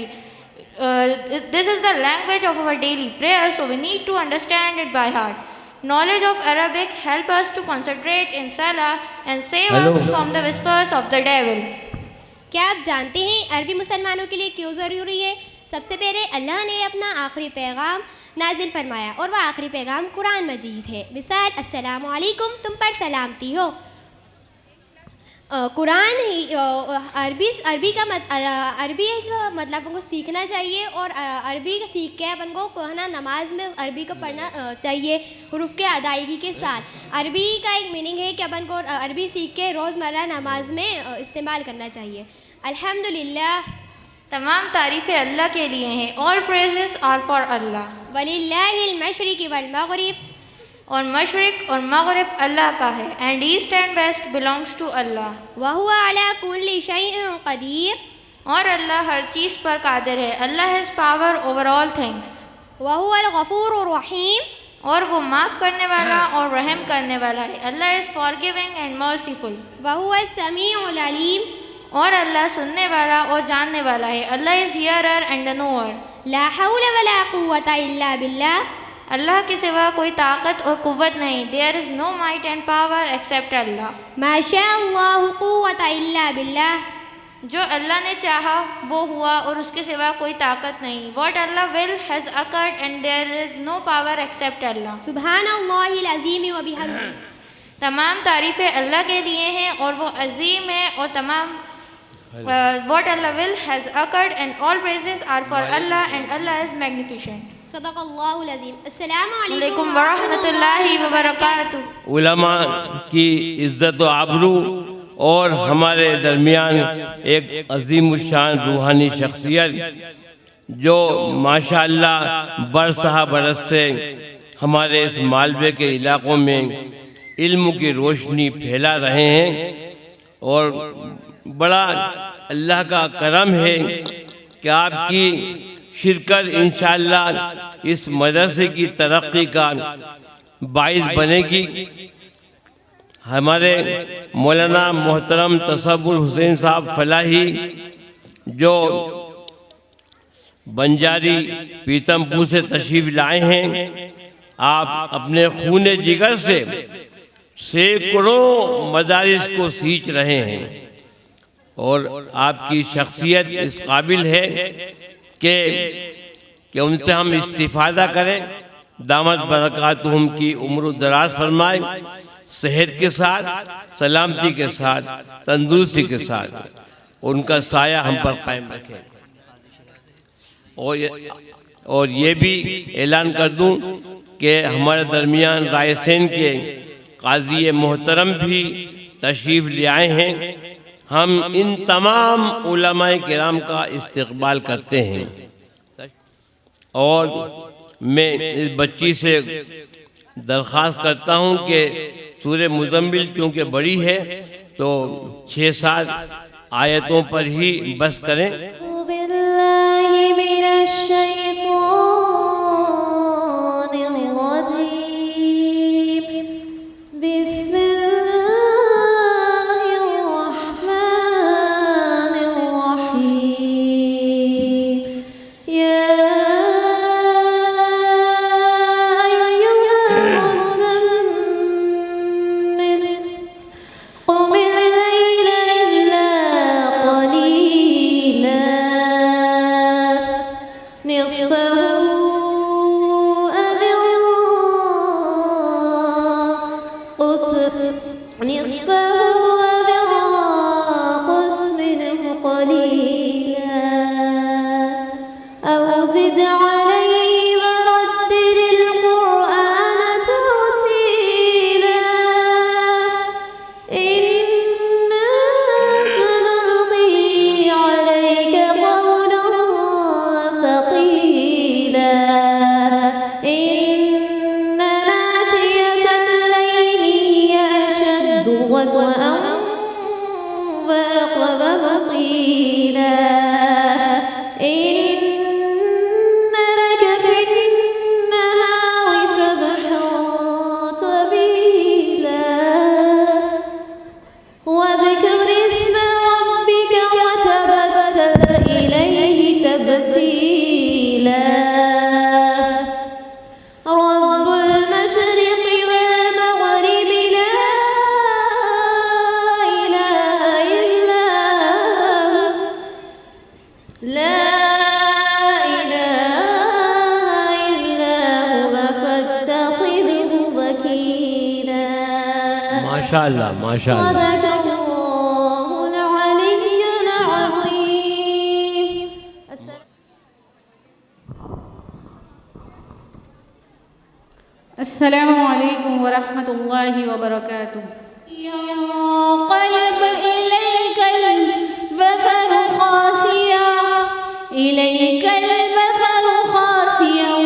Speaker 9: This is the language of our daily prayer, so we need to understand it by heart. Knowledge of Arabic helps us to concentrate in salah and save us from the whispers of the devil.
Speaker 4: کیا آپ جانتے ہیں عربی مسلمانوں کے لیے کیوں ضروری ہے؟ سب سے پہلے اللہ نے اپنا آخری پیغام نازل فرمایا اور وہ آخری پیغام قرآن مجید ہے۔ مثال، السلام علیکم، تم پر سلامتی ہو۔ قرآن عربی کا مطلب اپن کو سیکھنا چاہیے اور عربی سیکھ کے اپن کو نماز میں عربی کو پڑھنا چاہیے حروف کے ادائیگی کے ساتھ۔ عربی کا ایک میننگ ہے کہ اپن کو عربی سیکھ کے روزمرہ نماز میں استعمال کرنا چاہیے۔ الحمدللہ،
Speaker 9: تمام تعریفیں اللہ کے لیے ہیں۔ All praises are for Allah.
Speaker 4: وَلِلَّهِ الْمَشْرِقِ وَالْمَغْرِبِ،
Speaker 9: اور مشرق اور مغرب اللہ کا ہے، and east and west belongs to Allah.
Speaker 4: وَهُوَ عَلَى كُلِّ شَيْءٍ قَدِيرٌ،
Speaker 9: اور اللہ ہر چیز پر قادر ہے. اللہ has power over all things.
Speaker 4: وهو الغفور الرحيم.
Speaker 9: اور وہ معاف کرنے والا اور رحم کرنے والا ہے. اللہ is forgiving and merciful.
Speaker 4: وهو السميع العليم.
Speaker 9: اور اللہ سننے والا اور جاننے والا ہے. اللہ is hearer and the knower.
Speaker 4: لا حول ولا قوة إلا بالله.
Speaker 9: اللہ کے سوا کوئی طاقت اور قوت نہیں. There is no might and power except Allah.
Speaker 4: ما شاء الله قوة إلا بالله.
Speaker 9: جو اللہ نے چاہا وہ ہوا اور اس کے سوا کوئی طاقت نہیں. What Allah will has occurred and there is no power except Allah.
Speaker 4: سبحان الله العظيم وبحمده.
Speaker 9: تمام تعریفیں اللہ کے لیے ہیں اور وہ عظیم ہے اور تمام what Allah will has occurred and all praises are for Allah and Allah is magnificent.
Speaker 4: صدق الله العظيم. السلام
Speaker 9: علیکم
Speaker 4: علیکم
Speaker 9: ورحمۃ اللہ وبرکاتہ.
Speaker 1: علماء کی عزت و آبرو اور ہمارے درمیان ایک عظیم الشان روحانی شخصیت جو ماشاءاللہ برسہ برس سے ہمارے اس مالوے کے علاقوں میں علم کی روشنی پھیلا رہے ہیں، اور بڑا اللہ کا کرم ہے کہ آپ کی شرکت انشاءاللہ اس مدرسے کی ترقی کا باعث بنے گی. ہمارے مولانا محترم تصور حسین صاحب فلاحی جو بنجاری پیتم پور سے تشریف لائے ہیں، آپ اپنے خون جگر سے سینکڑوں مدارس کو سینچ رہے ہیں، اور آپ کی شخصیت اس قابل ہے کہ ان سے ہم استفادہ کریں. دامت برکاتہم کی عمر دراز فرمائے، صحت کے ساتھ، سلامتی کے ساتھ، تندرستی کے ساتھ ان کا سایہ ہم پر قائم رکھے. اور یہ بھی اعلان کر دوں کہ ہمارے درمیان رائے سین کے قاضی محترم بھی تشریف لے آئے ہیں. ہم ان تمام علماء کرام کا استقبال کرتے ہیں، اور میں اس بچی سے درخواست کرتا ہوں کہ سورہ مزمل چونکہ بڑی ہے تو 6-7 آیتوں پر ہی بس کریں. ماشاءاللہ ماشاءاللہ.
Speaker 2: السلام علیکم ورحمۃ اللہ وبرکاتہ. ينقلب إليك البصر خاسئا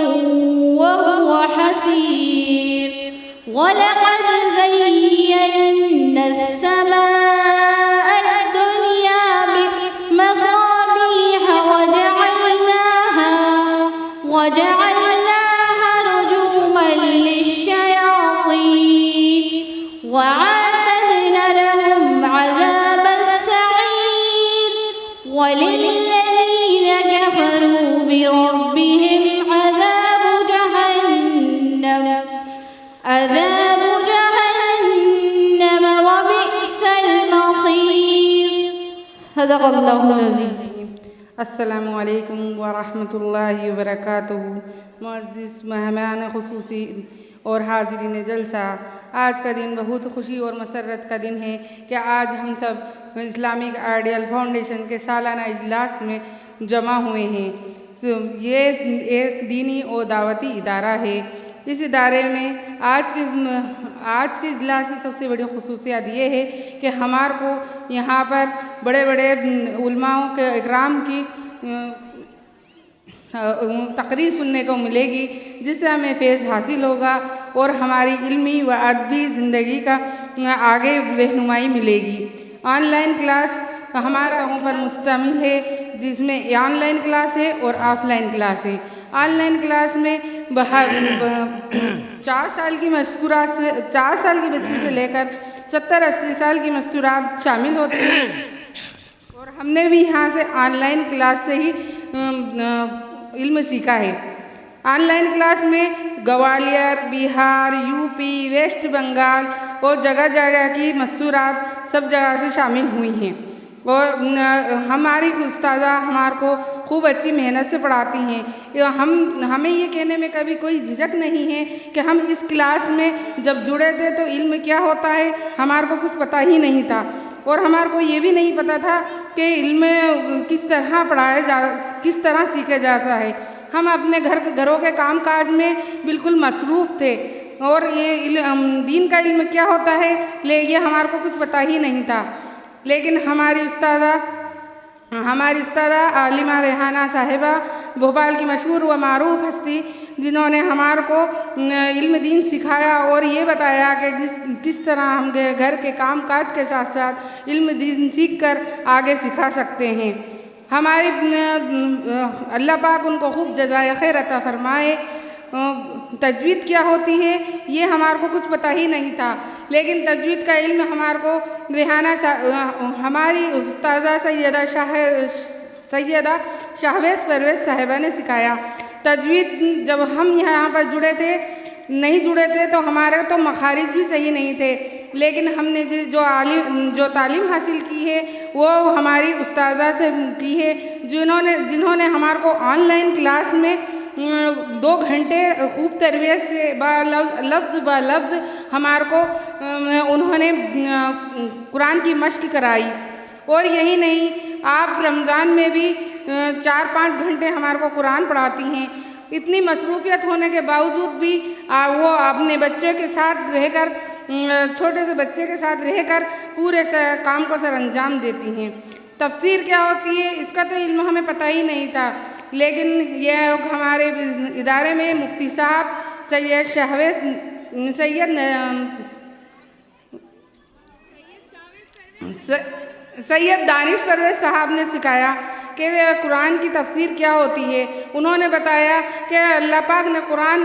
Speaker 2: وهو حسير ولقد زينا السماء الدنيا بمصابيح وجعلناها رجوما للشياطين وأعتدنا لهم عذاب السعير وللذين كفروا بربهم عذاب جهنم وبئس المصير صدق اللہ العظیم.
Speaker 10: السلام علیکم ورحمۃ اللہ وبرکاتہ. معزز مہمان خصوصی اور حاضرین جلسہ، آج کا دن بہت خوشی اور مسرت کا دن ہے کہ آج ہم سب اسلامک آئیڈیل فاؤنڈیشن کے سالانہ اجلاس میں جمع ہوئے ہیں. یہ ایک دینی اور دعوتی ادارہ ہے. اس ادارے میں آج کے اجلاس کی سب سے بڑی خصوصیت یہ ہے کہ ہمارے کو یہاں پر بڑے بڑے علماء کے اکرام کی تقریر سننے کو ملے گی، جس سے ہمیں فیض حاصل ہوگا اور ہماری علمی و ادبی زندگی کا آگے رہنمائی ملے گی. آن لائن کلاس ہمارا پر مشتمل ہے، جس میں آن لائن کلاس ہے اور آف لائن کلاس ہے. آن لائن کلاس میں 4 سال کی بچی سے لے کر 70-80 سال کی مستورات شامل ہوتی ہیں، اور ہم نے بھی یہاں سے آن لائن کلاس سے ہی علم سیکھا ہے. آن لائن کلاس میں گوالیر، بہار، یو پی، ویسٹ بنگال اور جگہ جگہ کی مستورات سب جگہ سے شامل ہوئی ہیں، اور ہماری استاذہ ہمارے کو خوب اچھی محنت سے پڑھاتی ہیں. ہمیں یہ کہنے میں کبھی کوئی جھجک نہیں ہے کہ ہم اس کلاس میں جب جڑے تھے تو علم کیا ہوتا ہے ہمارے کو کچھ پتہ ہی نہیں تھا، اور ہمارے کو یہ بھی نہیں پتہ تھا کہ علم کس طرح سیکھا جاتا ہے. ہم اپنے گھروں کے کام کاج میں بالکل مصروف تھے، اور یہ دین کا علم کیا ہوتا ہے یہ ہمارے کو کچھ پتہ ہی نہیں تھا. لیکن ہماری استاذہ عالمہ ریحانہ صاحبہ، بھوپال کی مشہور و معروف ہستی، جنہوں نے ہمارے کو علم دین سکھایا اور یہ بتایا کہ کس طرح ہم گھر کے کام کاج کے ساتھ ساتھ علم دین سیکھ کر آگے سکھا سکتے ہیں. ہماری اللہ پاک ان کو خوب جزائے خیر عطا فرمائے. تجوید کیا ہوتی ہے یہ ہمارے کو کچھ پتہ ہی نہیں تھا، لیکن تجوید کا علم ہمارے کو ہماری استاذہ سیدہ شاہویز پرویز صاحبہ نے سکھایا. تجوید جب ہم یہاں پر جڑے تھے تو ہمارے تو مخارج بھی صحیح نہیں تھے، لیکن ہم نے جو تعلیم حاصل کی ہے وہ ہماری استاذہ سے کی ہے، جنہوں نے ہمارے کو آن لائن کلاس میں 2 گھنٹے خوب تربیت سے لفظ با لفظ ہمارے کو انہوں نے قرآن کی مشق کرائی. اور یہی نہیں، آپ رمضان میں بھی 4-5 گھنٹے ہمارے کو قرآن پڑھاتی ہیں. اتنی مصروفیت ہونے کے باوجود بھی وہ اپنے بچے کے ساتھ رہ کر، چھوٹے سے بچے کے ساتھ رہ کر پورے کام کو سر انجام دیتی ہیں. تفسیر کیا ہوتی ہے اس کا تو علم ہمیں پتہ ہی نہیں تھا، لیکن یہ ہمارے ادارے میں مفتی صاحب سید دانش پرویز صاحب نے سکھایا کہ قرآن کی تفسیر کیا ہوتی ہے. انہوں نے بتایا کہ اللہ پاک نے قرآن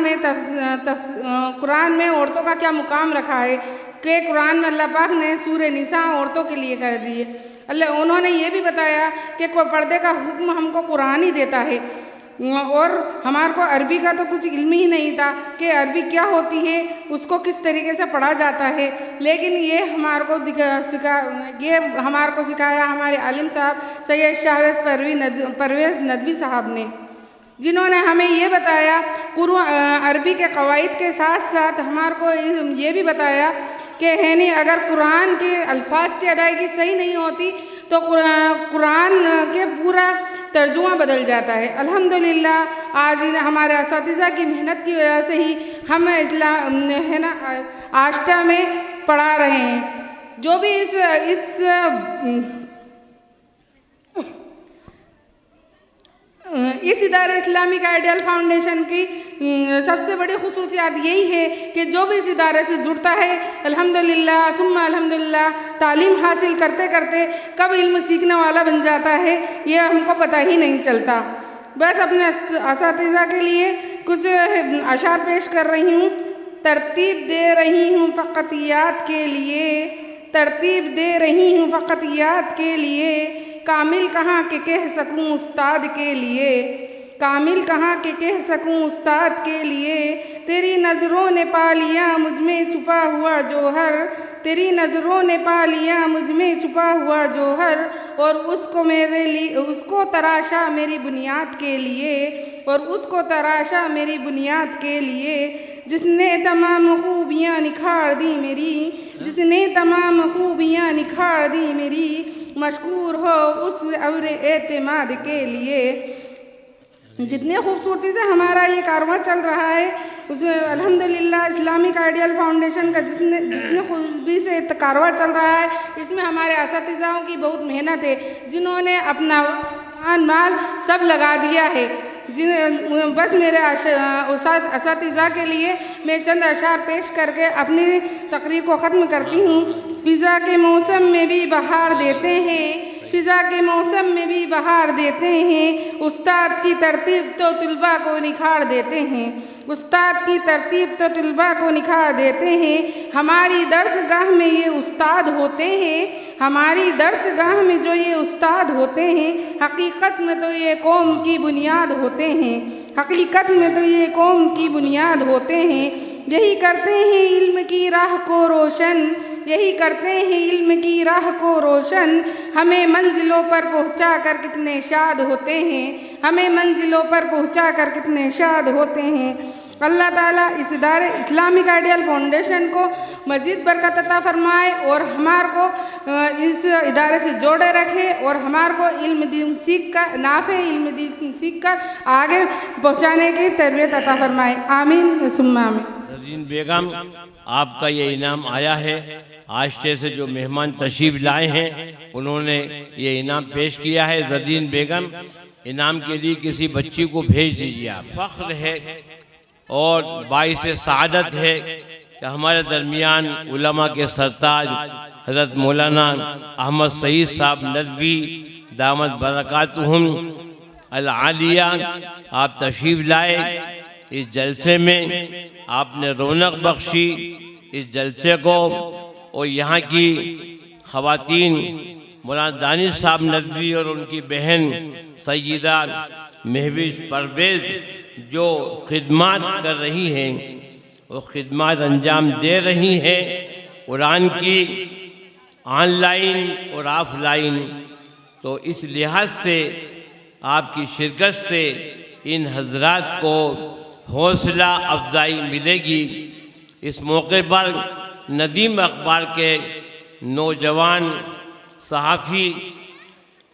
Speaker 10: میں عورتوں کا کیا مقام رکھا ہے، کہ قرآن میں اللہ پاک نے سورہ نساء عورتوں کے لیے کر دی ہے. انہوں نے یہ بھی بتایا کہ پردے کا حکم ہم کو قرآن ہی دیتا ہے، اور ہمارے کو عربی کا تو کچھ علم ہی نہیں تھا کہ عربی کیا ہوتی ہے، اس کو کس طریقے سے پڑھا جاتا ہے. لیکن یہ ہمارے کو سکھایا ہمارے عالم صاحب سید شاہویز پرویز ندوی صاحب نے، جنہوں نے ہمیں یہ بتایا عربی کے قواعد کے ساتھ ساتھ ہمارے کو یہ بھی بتایا کہ اگر قرآن کے الفاظ کی ادائیگی صحیح نہیں ہوتی تو قرآن کے پورا ترجمہ بدل جاتا ہے. الحمدللہ آج ہمارے اساتذہ کی محنت کی وجہ سے ہی ہم آشٹا میں پڑھا رہے ہیں. جو بھی اس ادارے اسلامک آئیڈیل فاؤنڈیشن کی سب سے بڑی خصوصیات یہی ہے کہ جو بھی اس ادارے سے جڑتا ہے الحمدللہ ثم الحمدللہ تعلیم حاصل کرتے کرتے کب علم سیکھنے والا بن جاتا ہے یہ ہم کو پتہ ہی نہیں چلتا. بس اپنے اساتذہ کے لیے کچھ اشعار پیش کر رہی ہوں. ترتیب دے رہی ہوں فقط یاد کے لیے، ترتیب دے رہی ہوں فقط یاد کے لیے، کامل کہاں کہ کہہ سکوں استاد کے لیے، کامل کہاں کہ کہہ سکوں استاد کے لیے. تیری نظروں نے پا لیا مجھ میں چھپا ہوا جوہر، تیری نظروں نے پا لیا مجھ میں چھپا ہوا جوہر، اور اس کو میرے لیے اس کو تراشا میری بنیاد کے لیے، اور اس کو تراشا میری بنیاد کے لیے. جس نے تمام خوبیاں نکھار دی میری، جس نے تمام خوبیاں نکھار دی میری، مشکور ہو اس ابر اعتماد کے لیے. جتنے خوبصورتی سے ہمارا یہ کارواں چل رہا ہے، اس الحمدللہ اسلامک آئیڈیل فاؤنڈیشن کا جتنے خوبی سے کارواں چل رہا ہے، اس میں ہمارے اساتذاؤں کی بہت محنت ہے، جنہوں نے اپنا جان مال سب لگا دیا ہے. بس میرے اساتذہ کے لیے میں چند اشعار پیش کر کے اپنی تقریر کو ختم کرتی ہوں. فضا کے موسم میں بھی بہار دیتے ہیں، فضا کے موسم میں بھی بہار دیتے ہیں، استاد کی ترتیب تو طلباء کو نکھار دیتے ہیں، استاد کی ترتیب تو طلباء کو نکھار دیتے ہیں. ہماری درس گاہ میں یہ استاد ہوتے ہیں، ہماری درس گاہ میں جو یہ استاد ہوتے ہیں، حقیقت میں تو یہ قوم کی بنیاد ہوتے ہیں، حقیقت میں تو یہ قوم کی بنیاد ہوتے ہیں. یہی کرتے ہیں علم کی راہ کو روشن، یہی کرتے ہیں علم کی راہ کو روشن، ہمیں منزلوں پر پہنچا کر کتنے شاد ہوتے ہیں، ہمیں منزلوں پر پہنچا کر کتنے شاد ہوتے ہیں. اللہ تعالیٰ اس ادارے اسلامک آئیڈیل فاؤنڈیشن کو مزید برکت عطا فرمائے، اور ہمارے کو اس ادارے سے جوڑے رکھے، اور ہمارے کو علم دین سیکھ کر، نافع علم دین سیکھ کر آگے پہنچانے کی تربیت عطا فرمائے. آمین ثم آمین.
Speaker 1: زرین بیگم، آپ کا یہ انعام آیا ہے. آشتے سے جو مہمان تشریف لائے ہیں انہوں نے یہ انعام پیش کیا ہے. زرین بیگم، انعام کے لیے کسی بچی کو بھیج دیجیے. فخر ہے اور باعث سعادت ہے کہ ہمارے درمیان علماء کے سرتاج حضرت مولانا احمد سعید صاحب ندوی دامت برکاتہم العالیہ آپ تشریف لائے. اس جلسے میں آپ نے رونق بخشی اس جلسے کو، اور یہاں کی خواتین مولانا دانش صاحب ندوی اور ان کی بہن سیدہ مہوش پرویز جو خدمات کر رہی ہیں، وہ خدمات انجام دے رہی ہیں قرآن کی آن لائن اور آف لائن. تو اس لحاظ سے آپ کی شرکت سے ان حضرات کو حوصلہ افزائی ملے گی. اس موقع پر ندیم اخبار کے نوجوان صحافی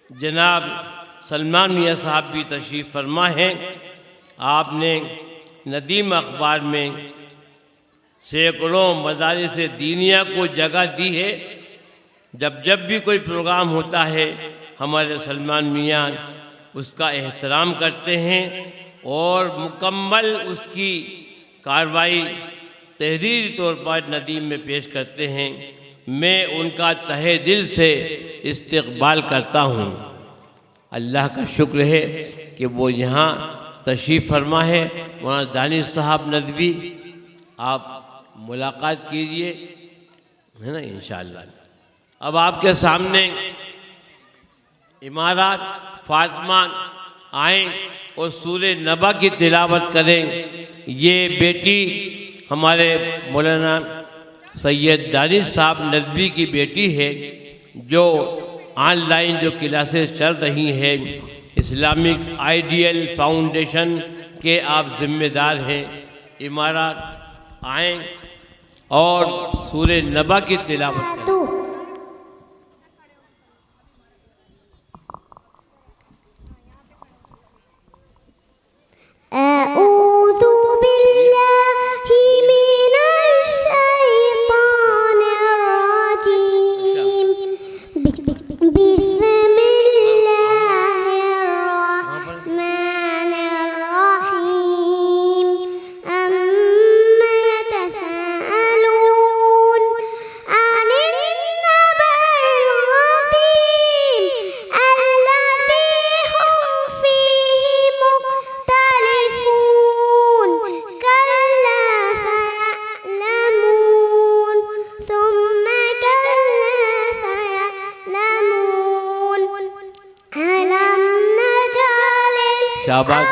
Speaker 1: جناب سلمان میاں صاحب بھی تشریف فرما ہیں. آپ نے ندیم اخبار میں سینکڑوں مدارس دینیہ کو جگہ دی ہے. جب بھی کوئی پروگرام ہوتا ہے ہمارے سلمان میاں اس کا احترام کرتے ہیں اور مکمل اس کی کارروائی تحریری طور پر ندیم میں پیش کرتے ہیں. میں ان کا تہہ دل سے استقبال کرتا ہوں. اللہ کا شکر ہے کہ وہ یہاں تشریف فرما ہے. مولانا دانش صاحب ندوی آپ ملاقات کیجئے، ہے نا انشاءاللہ. اب آپ کے سامنے امارات فاطمہ آئیں اور سورہ نبا کی تلاوت کریں. یہ بیٹی ہمارے مولانا سید دانش صاحب ندوی کی بیٹی ہے، جو آن لائن جو کلاسز چل رہی ہیں اسلامک آئیڈیل فاؤنڈیشن کے آپ ذمہ دار ہیں. امارات آئیں اور سورہ نبا کی تلاوت کریں.
Speaker 11: أعوذ بالله من الشيطان الرجيم بسم الله الرحمن الرحيم أما يتساءلون عن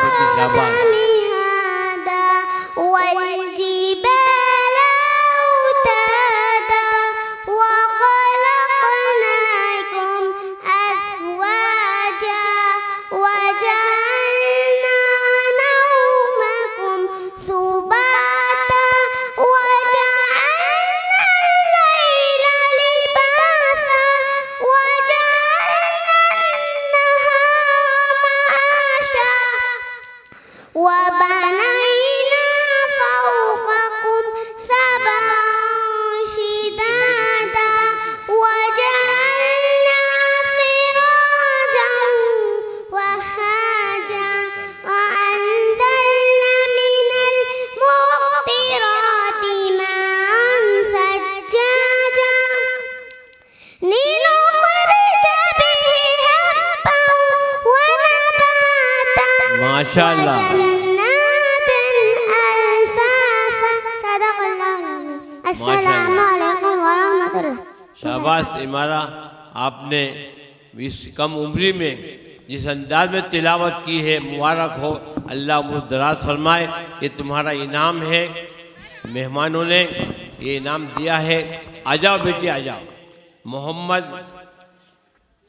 Speaker 1: بیٹی شاباش.
Speaker 11: مهادا والجبال أوتادا وخلقناكم أزواجا وجعلنا نومكم سباتا وجعلنا الليل لباسا وجعلنا النهار معاشا وبنينا فوقكم سبعا شدادا وجعلنا سراجا وهاجا وأنزلنا من المقطرات ماء ثجاجا لنخرج به حبا ونباتا
Speaker 1: ماشاء اللہ.
Speaker 11: وجنات ألفافا صدق الله العظيم. السلام عليكم ورحمة الله.
Speaker 1: شاباش عمارہ، آپ نے اس کم عمری میں جس انداز میں تلاوت کی ہے، مبارک ہو، اللہ عمر دراز فرمائے. یہ تمہارا انعام ہے، مہمانوں نے یہ انعام دیا ہے. آ جاؤ بیٹی آ جاؤ. محمد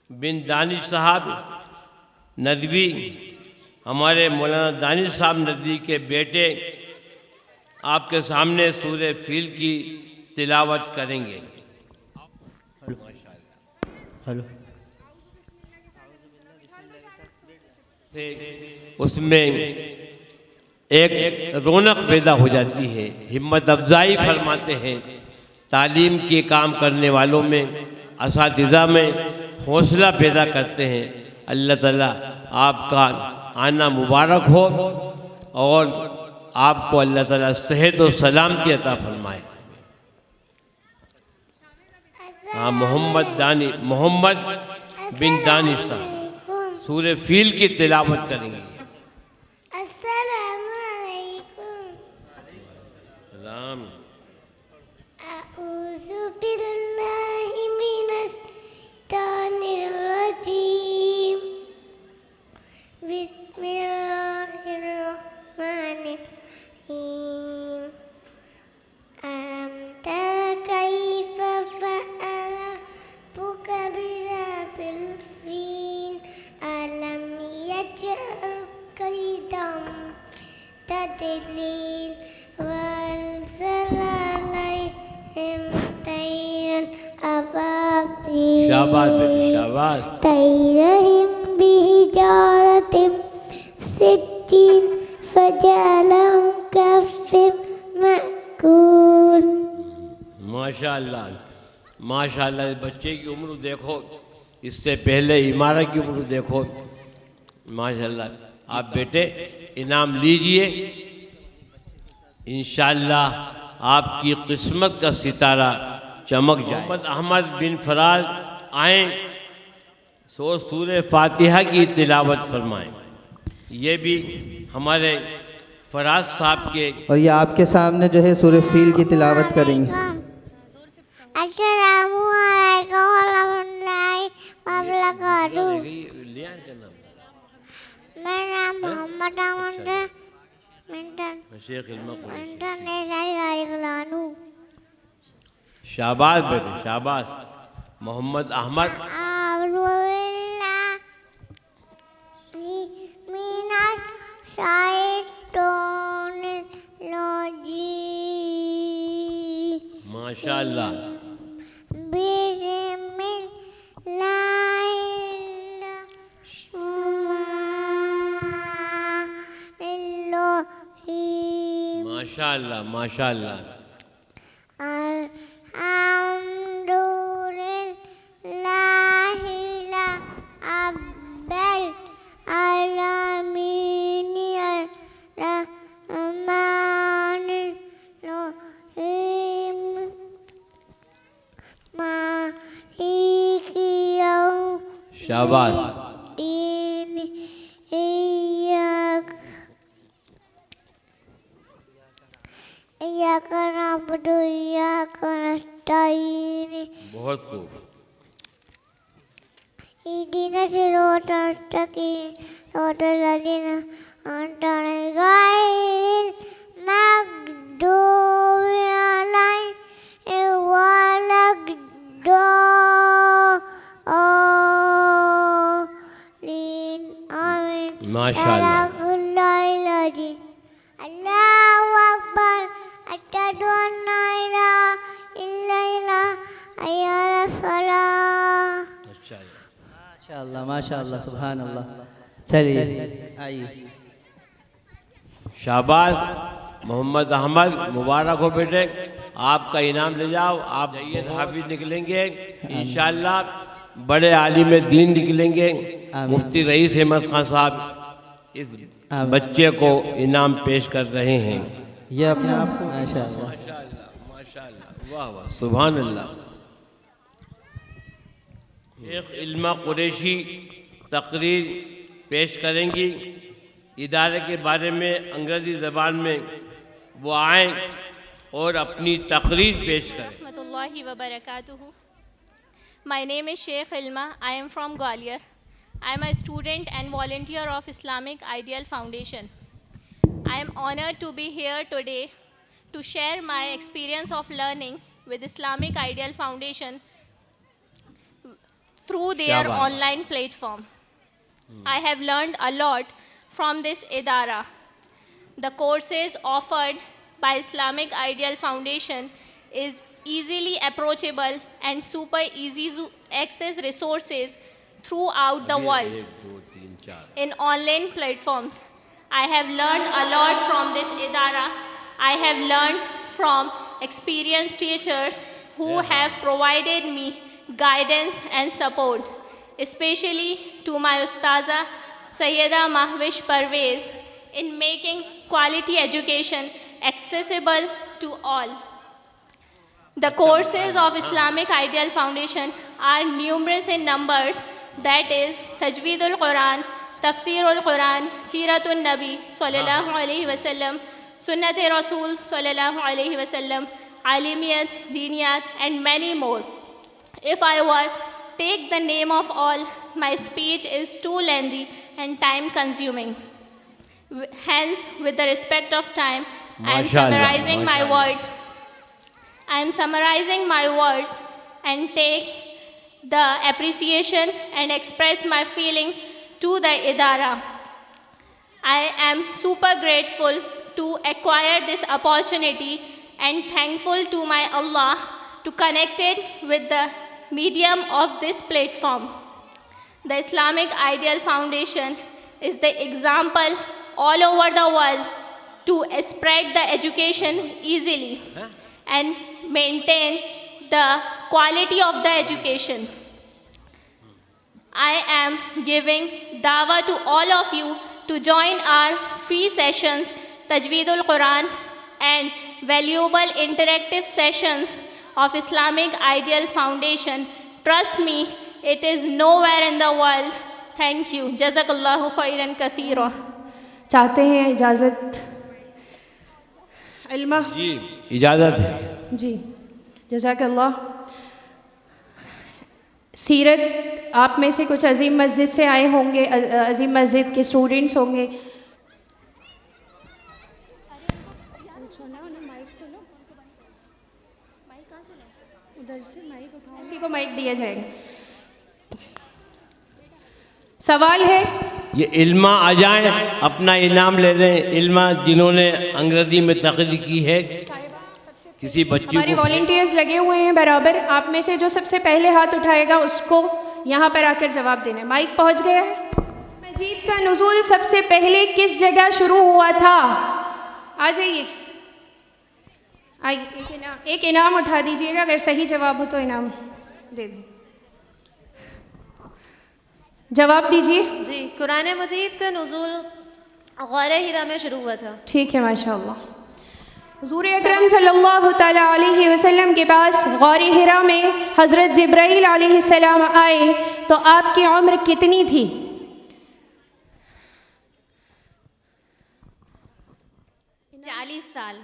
Speaker 1: بن دانش صاحب ندوی، ہمارے مولانا دانش صاحب ندوی کے بیٹے آپ کے سامنے سورہ فیل کی تلاوت کریں گے.
Speaker 12: ہلو.
Speaker 1: اس میں ایک رونق پیدا ہو جاتی ہے، ہمت افزائی فرماتے ہیں. تعلیم کے کام کرنے والوں میں، اساتذہ میں حوصلہ پیدا کرتے ہیں. اللہ تعالیٰ آپ کا آنا مبارک ہو اور آپ کو اللہ تعالیٰ صحت و سلامتی عطا فرمائے. ہاں، محمد بن دانش صاحب سورہ فیل کی تلاوت کریں گے.
Speaker 11: السلام علیکم.
Speaker 1: سلام.
Speaker 11: أعوذ بالله من الشيطان الرجيم. بسم الله الرحمن الرحيم. ألم تر كيف فعل ربك بذات الفيل ألم يجعل كيدهم تضليل وأرسل عليهم طيرا أبابيل
Speaker 1: شاباش بیٹی شاباش.
Speaker 11: طيرهم بحجارة سجين فجعلهم كعصف مأكول.
Speaker 1: ماشاء اللہ ماشاء اللہ. اس بچے کی عمر دیکھو، اس سے پہلے عمارہ کی عمر دیکھو. ماشاء اللہ. آپ بیٹے انعام لیجئے، انشاءاللہ آپ کی قسمت کا ستارہ چمک جائے. محمد احمد بن فراز آئیں، سورہ فاتحہ کی تلاوت فرمائیں. یہ بھی ہمارے فراز صاحب کے
Speaker 12: اور یہ آپ کے سامنے جو ہے سورہ فیل کی تلاوت کریں گے.
Speaker 11: السلام علیکم ورحمۃ اللہ وبرکاتہ. میرا نام محمد احمد ہے.
Speaker 1: شاباش بیٹے شاباش. محمد احمد.
Speaker 11: أعوذ بالله من الشيطان الرجيم.
Speaker 1: ماشاء اللہ.
Speaker 11: بسم الله الرحمن الرحيم.
Speaker 1: ماشاء اللہ ماشاء اللہ.
Speaker 11: الحمد لله رب العالمين الرحمن الرحيم مالك يوم
Speaker 1: شاباش.
Speaker 11: الدين. إياك نعبد وإياك نستعين.
Speaker 1: بہت خوب.
Speaker 11: اهدنا الصراط المستقيم صراط الذين أنعمت عليهم غير المغضوب عليهم ولا الضالين آمين.
Speaker 1: ماشاء اللہ.
Speaker 11: اللہ اکبر اشہد ان لا الہ الا اللہ حی علی الفلاح.
Speaker 12: ماشاء اللہ سبحان اللہ. چلیے آئیے.
Speaker 1: شہباز محمد احمد مبارک ہو بیٹے, آپ کا انعام لے جاؤ. آپ جید حافظ نکلیں گے انشاءاللہ, بڑے عالم دین نکلیں گے. مفتی رئیس احمد خان صاحب اس بچے کو انعام پیش کر رہے ہیں.
Speaker 12: یہ اپنے آپ کو ماشاء اللہ
Speaker 1: ماشاءاللہ واہ واہ سبحان اللہ. ایک علمہ قریشی تقریر پیش کریں گی ادارے کے بارے میں انگریزی زبان میں. وہ آئیں اور اپنی تقریر پیش کریں.
Speaker 13: ورحمۃ اللہ وبرکاتہ. My name is Sheikh Ilma. I am from Gwalior. I am a student and volunteer of Islamic Ideal Foundation. I am honored to be here today to share my experience of learning with Islamic Ideal Foundation through their online platform. I have learned a lot from this idara. The courses offered by Islamic Ideal Foundation is easily approachable and super easy to access resources throughout the world. In online platforms, I have learned a lot from this idara. I have learned from experienced teachers who have provided me guidance and support, especially to my Ustaza Sayyida Mahwish Parvez, in making quality education accessible to all. The courses of Islamic Ideal Foundation are numerous in numbers, that is Tajweed al-Quran, Tafsir al-Quran, Seerat al-Nabi sallallahu alayhi wa sallam, Sunnat Rasul sallallahu alayhi wa sallam, Alimiyat, Diniyat and many more. If I were take the name of all, my speech is too lengthy and time consuming. Hence, with the respect of time, I am summarizing my words and take the appreciation and express my feelings to the idara. I am super grateful to acquire this opportunity and thankful to my Allah to connect it with the medium of this platform. The Islamic Ideal Foundation is the example all over the world to spread the education easily and maintain the quality of the education. I am giving dawah to all of you to join our free sessions, Tajweed al-Quran and valuable interactive sessions of Islamic Ideal Foundation. Trust me, it is nowhere in the world. Thank you. Jazakallahu khairan kathira.
Speaker 3: چاہتے ہیں اجازت علمہ؟
Speaker 1: جی اجازت ہے.
Speaker 3: جی جزاک اللہ. سیرت آپ میں سے کچھ عظیم مسجد سے آئے ہوں گے, عظیم مسجد کے اسٹوڈنٹس ہوں گے. اسی کو مائک دیا جائے گا. سوال ہے,
Speaker 1: یہ علمہ آ جائیں, اپنا انعام لے لیں. علمہ جنہوں نے انگریزی میں تقریر کی ہے, کسی بچی
Speaker 3: ہمارے
Speaker 1: کو
Speaker 3: والنٹیئرز لگے ہوئے ہیں برابر. آپ میں سے جو سب سے پہلے ہاتھ اٹھائے گا اس کو یہاں پر آ کر جواب دینا ہے. مائک پہنچ گیا ہے. مجید کا نزول سب سے پہلے کس جگہ شروع ہوا تھا؟ آ جائیے, آئیے. ایک انعام اٹھا دیجیے گا, اگر صحیح جواب ہو تو انعام دے دیں. جواب دیجیے.
Speaker 14: جی, قرآن مجید کا نزول غار ہرا میں شروع ہوا تھا.
Speaker 3: ٹھیک ہے, ماشاء اللہ. حضور اکرم صلی اللہ تعالیٰ علیہ وسلم کے پاس غار ہرا میں حضرت جبرائیل علیہ السلام آئے تو آپ کی عمر کتنی تھی؟
Speaker 14: 40 سال.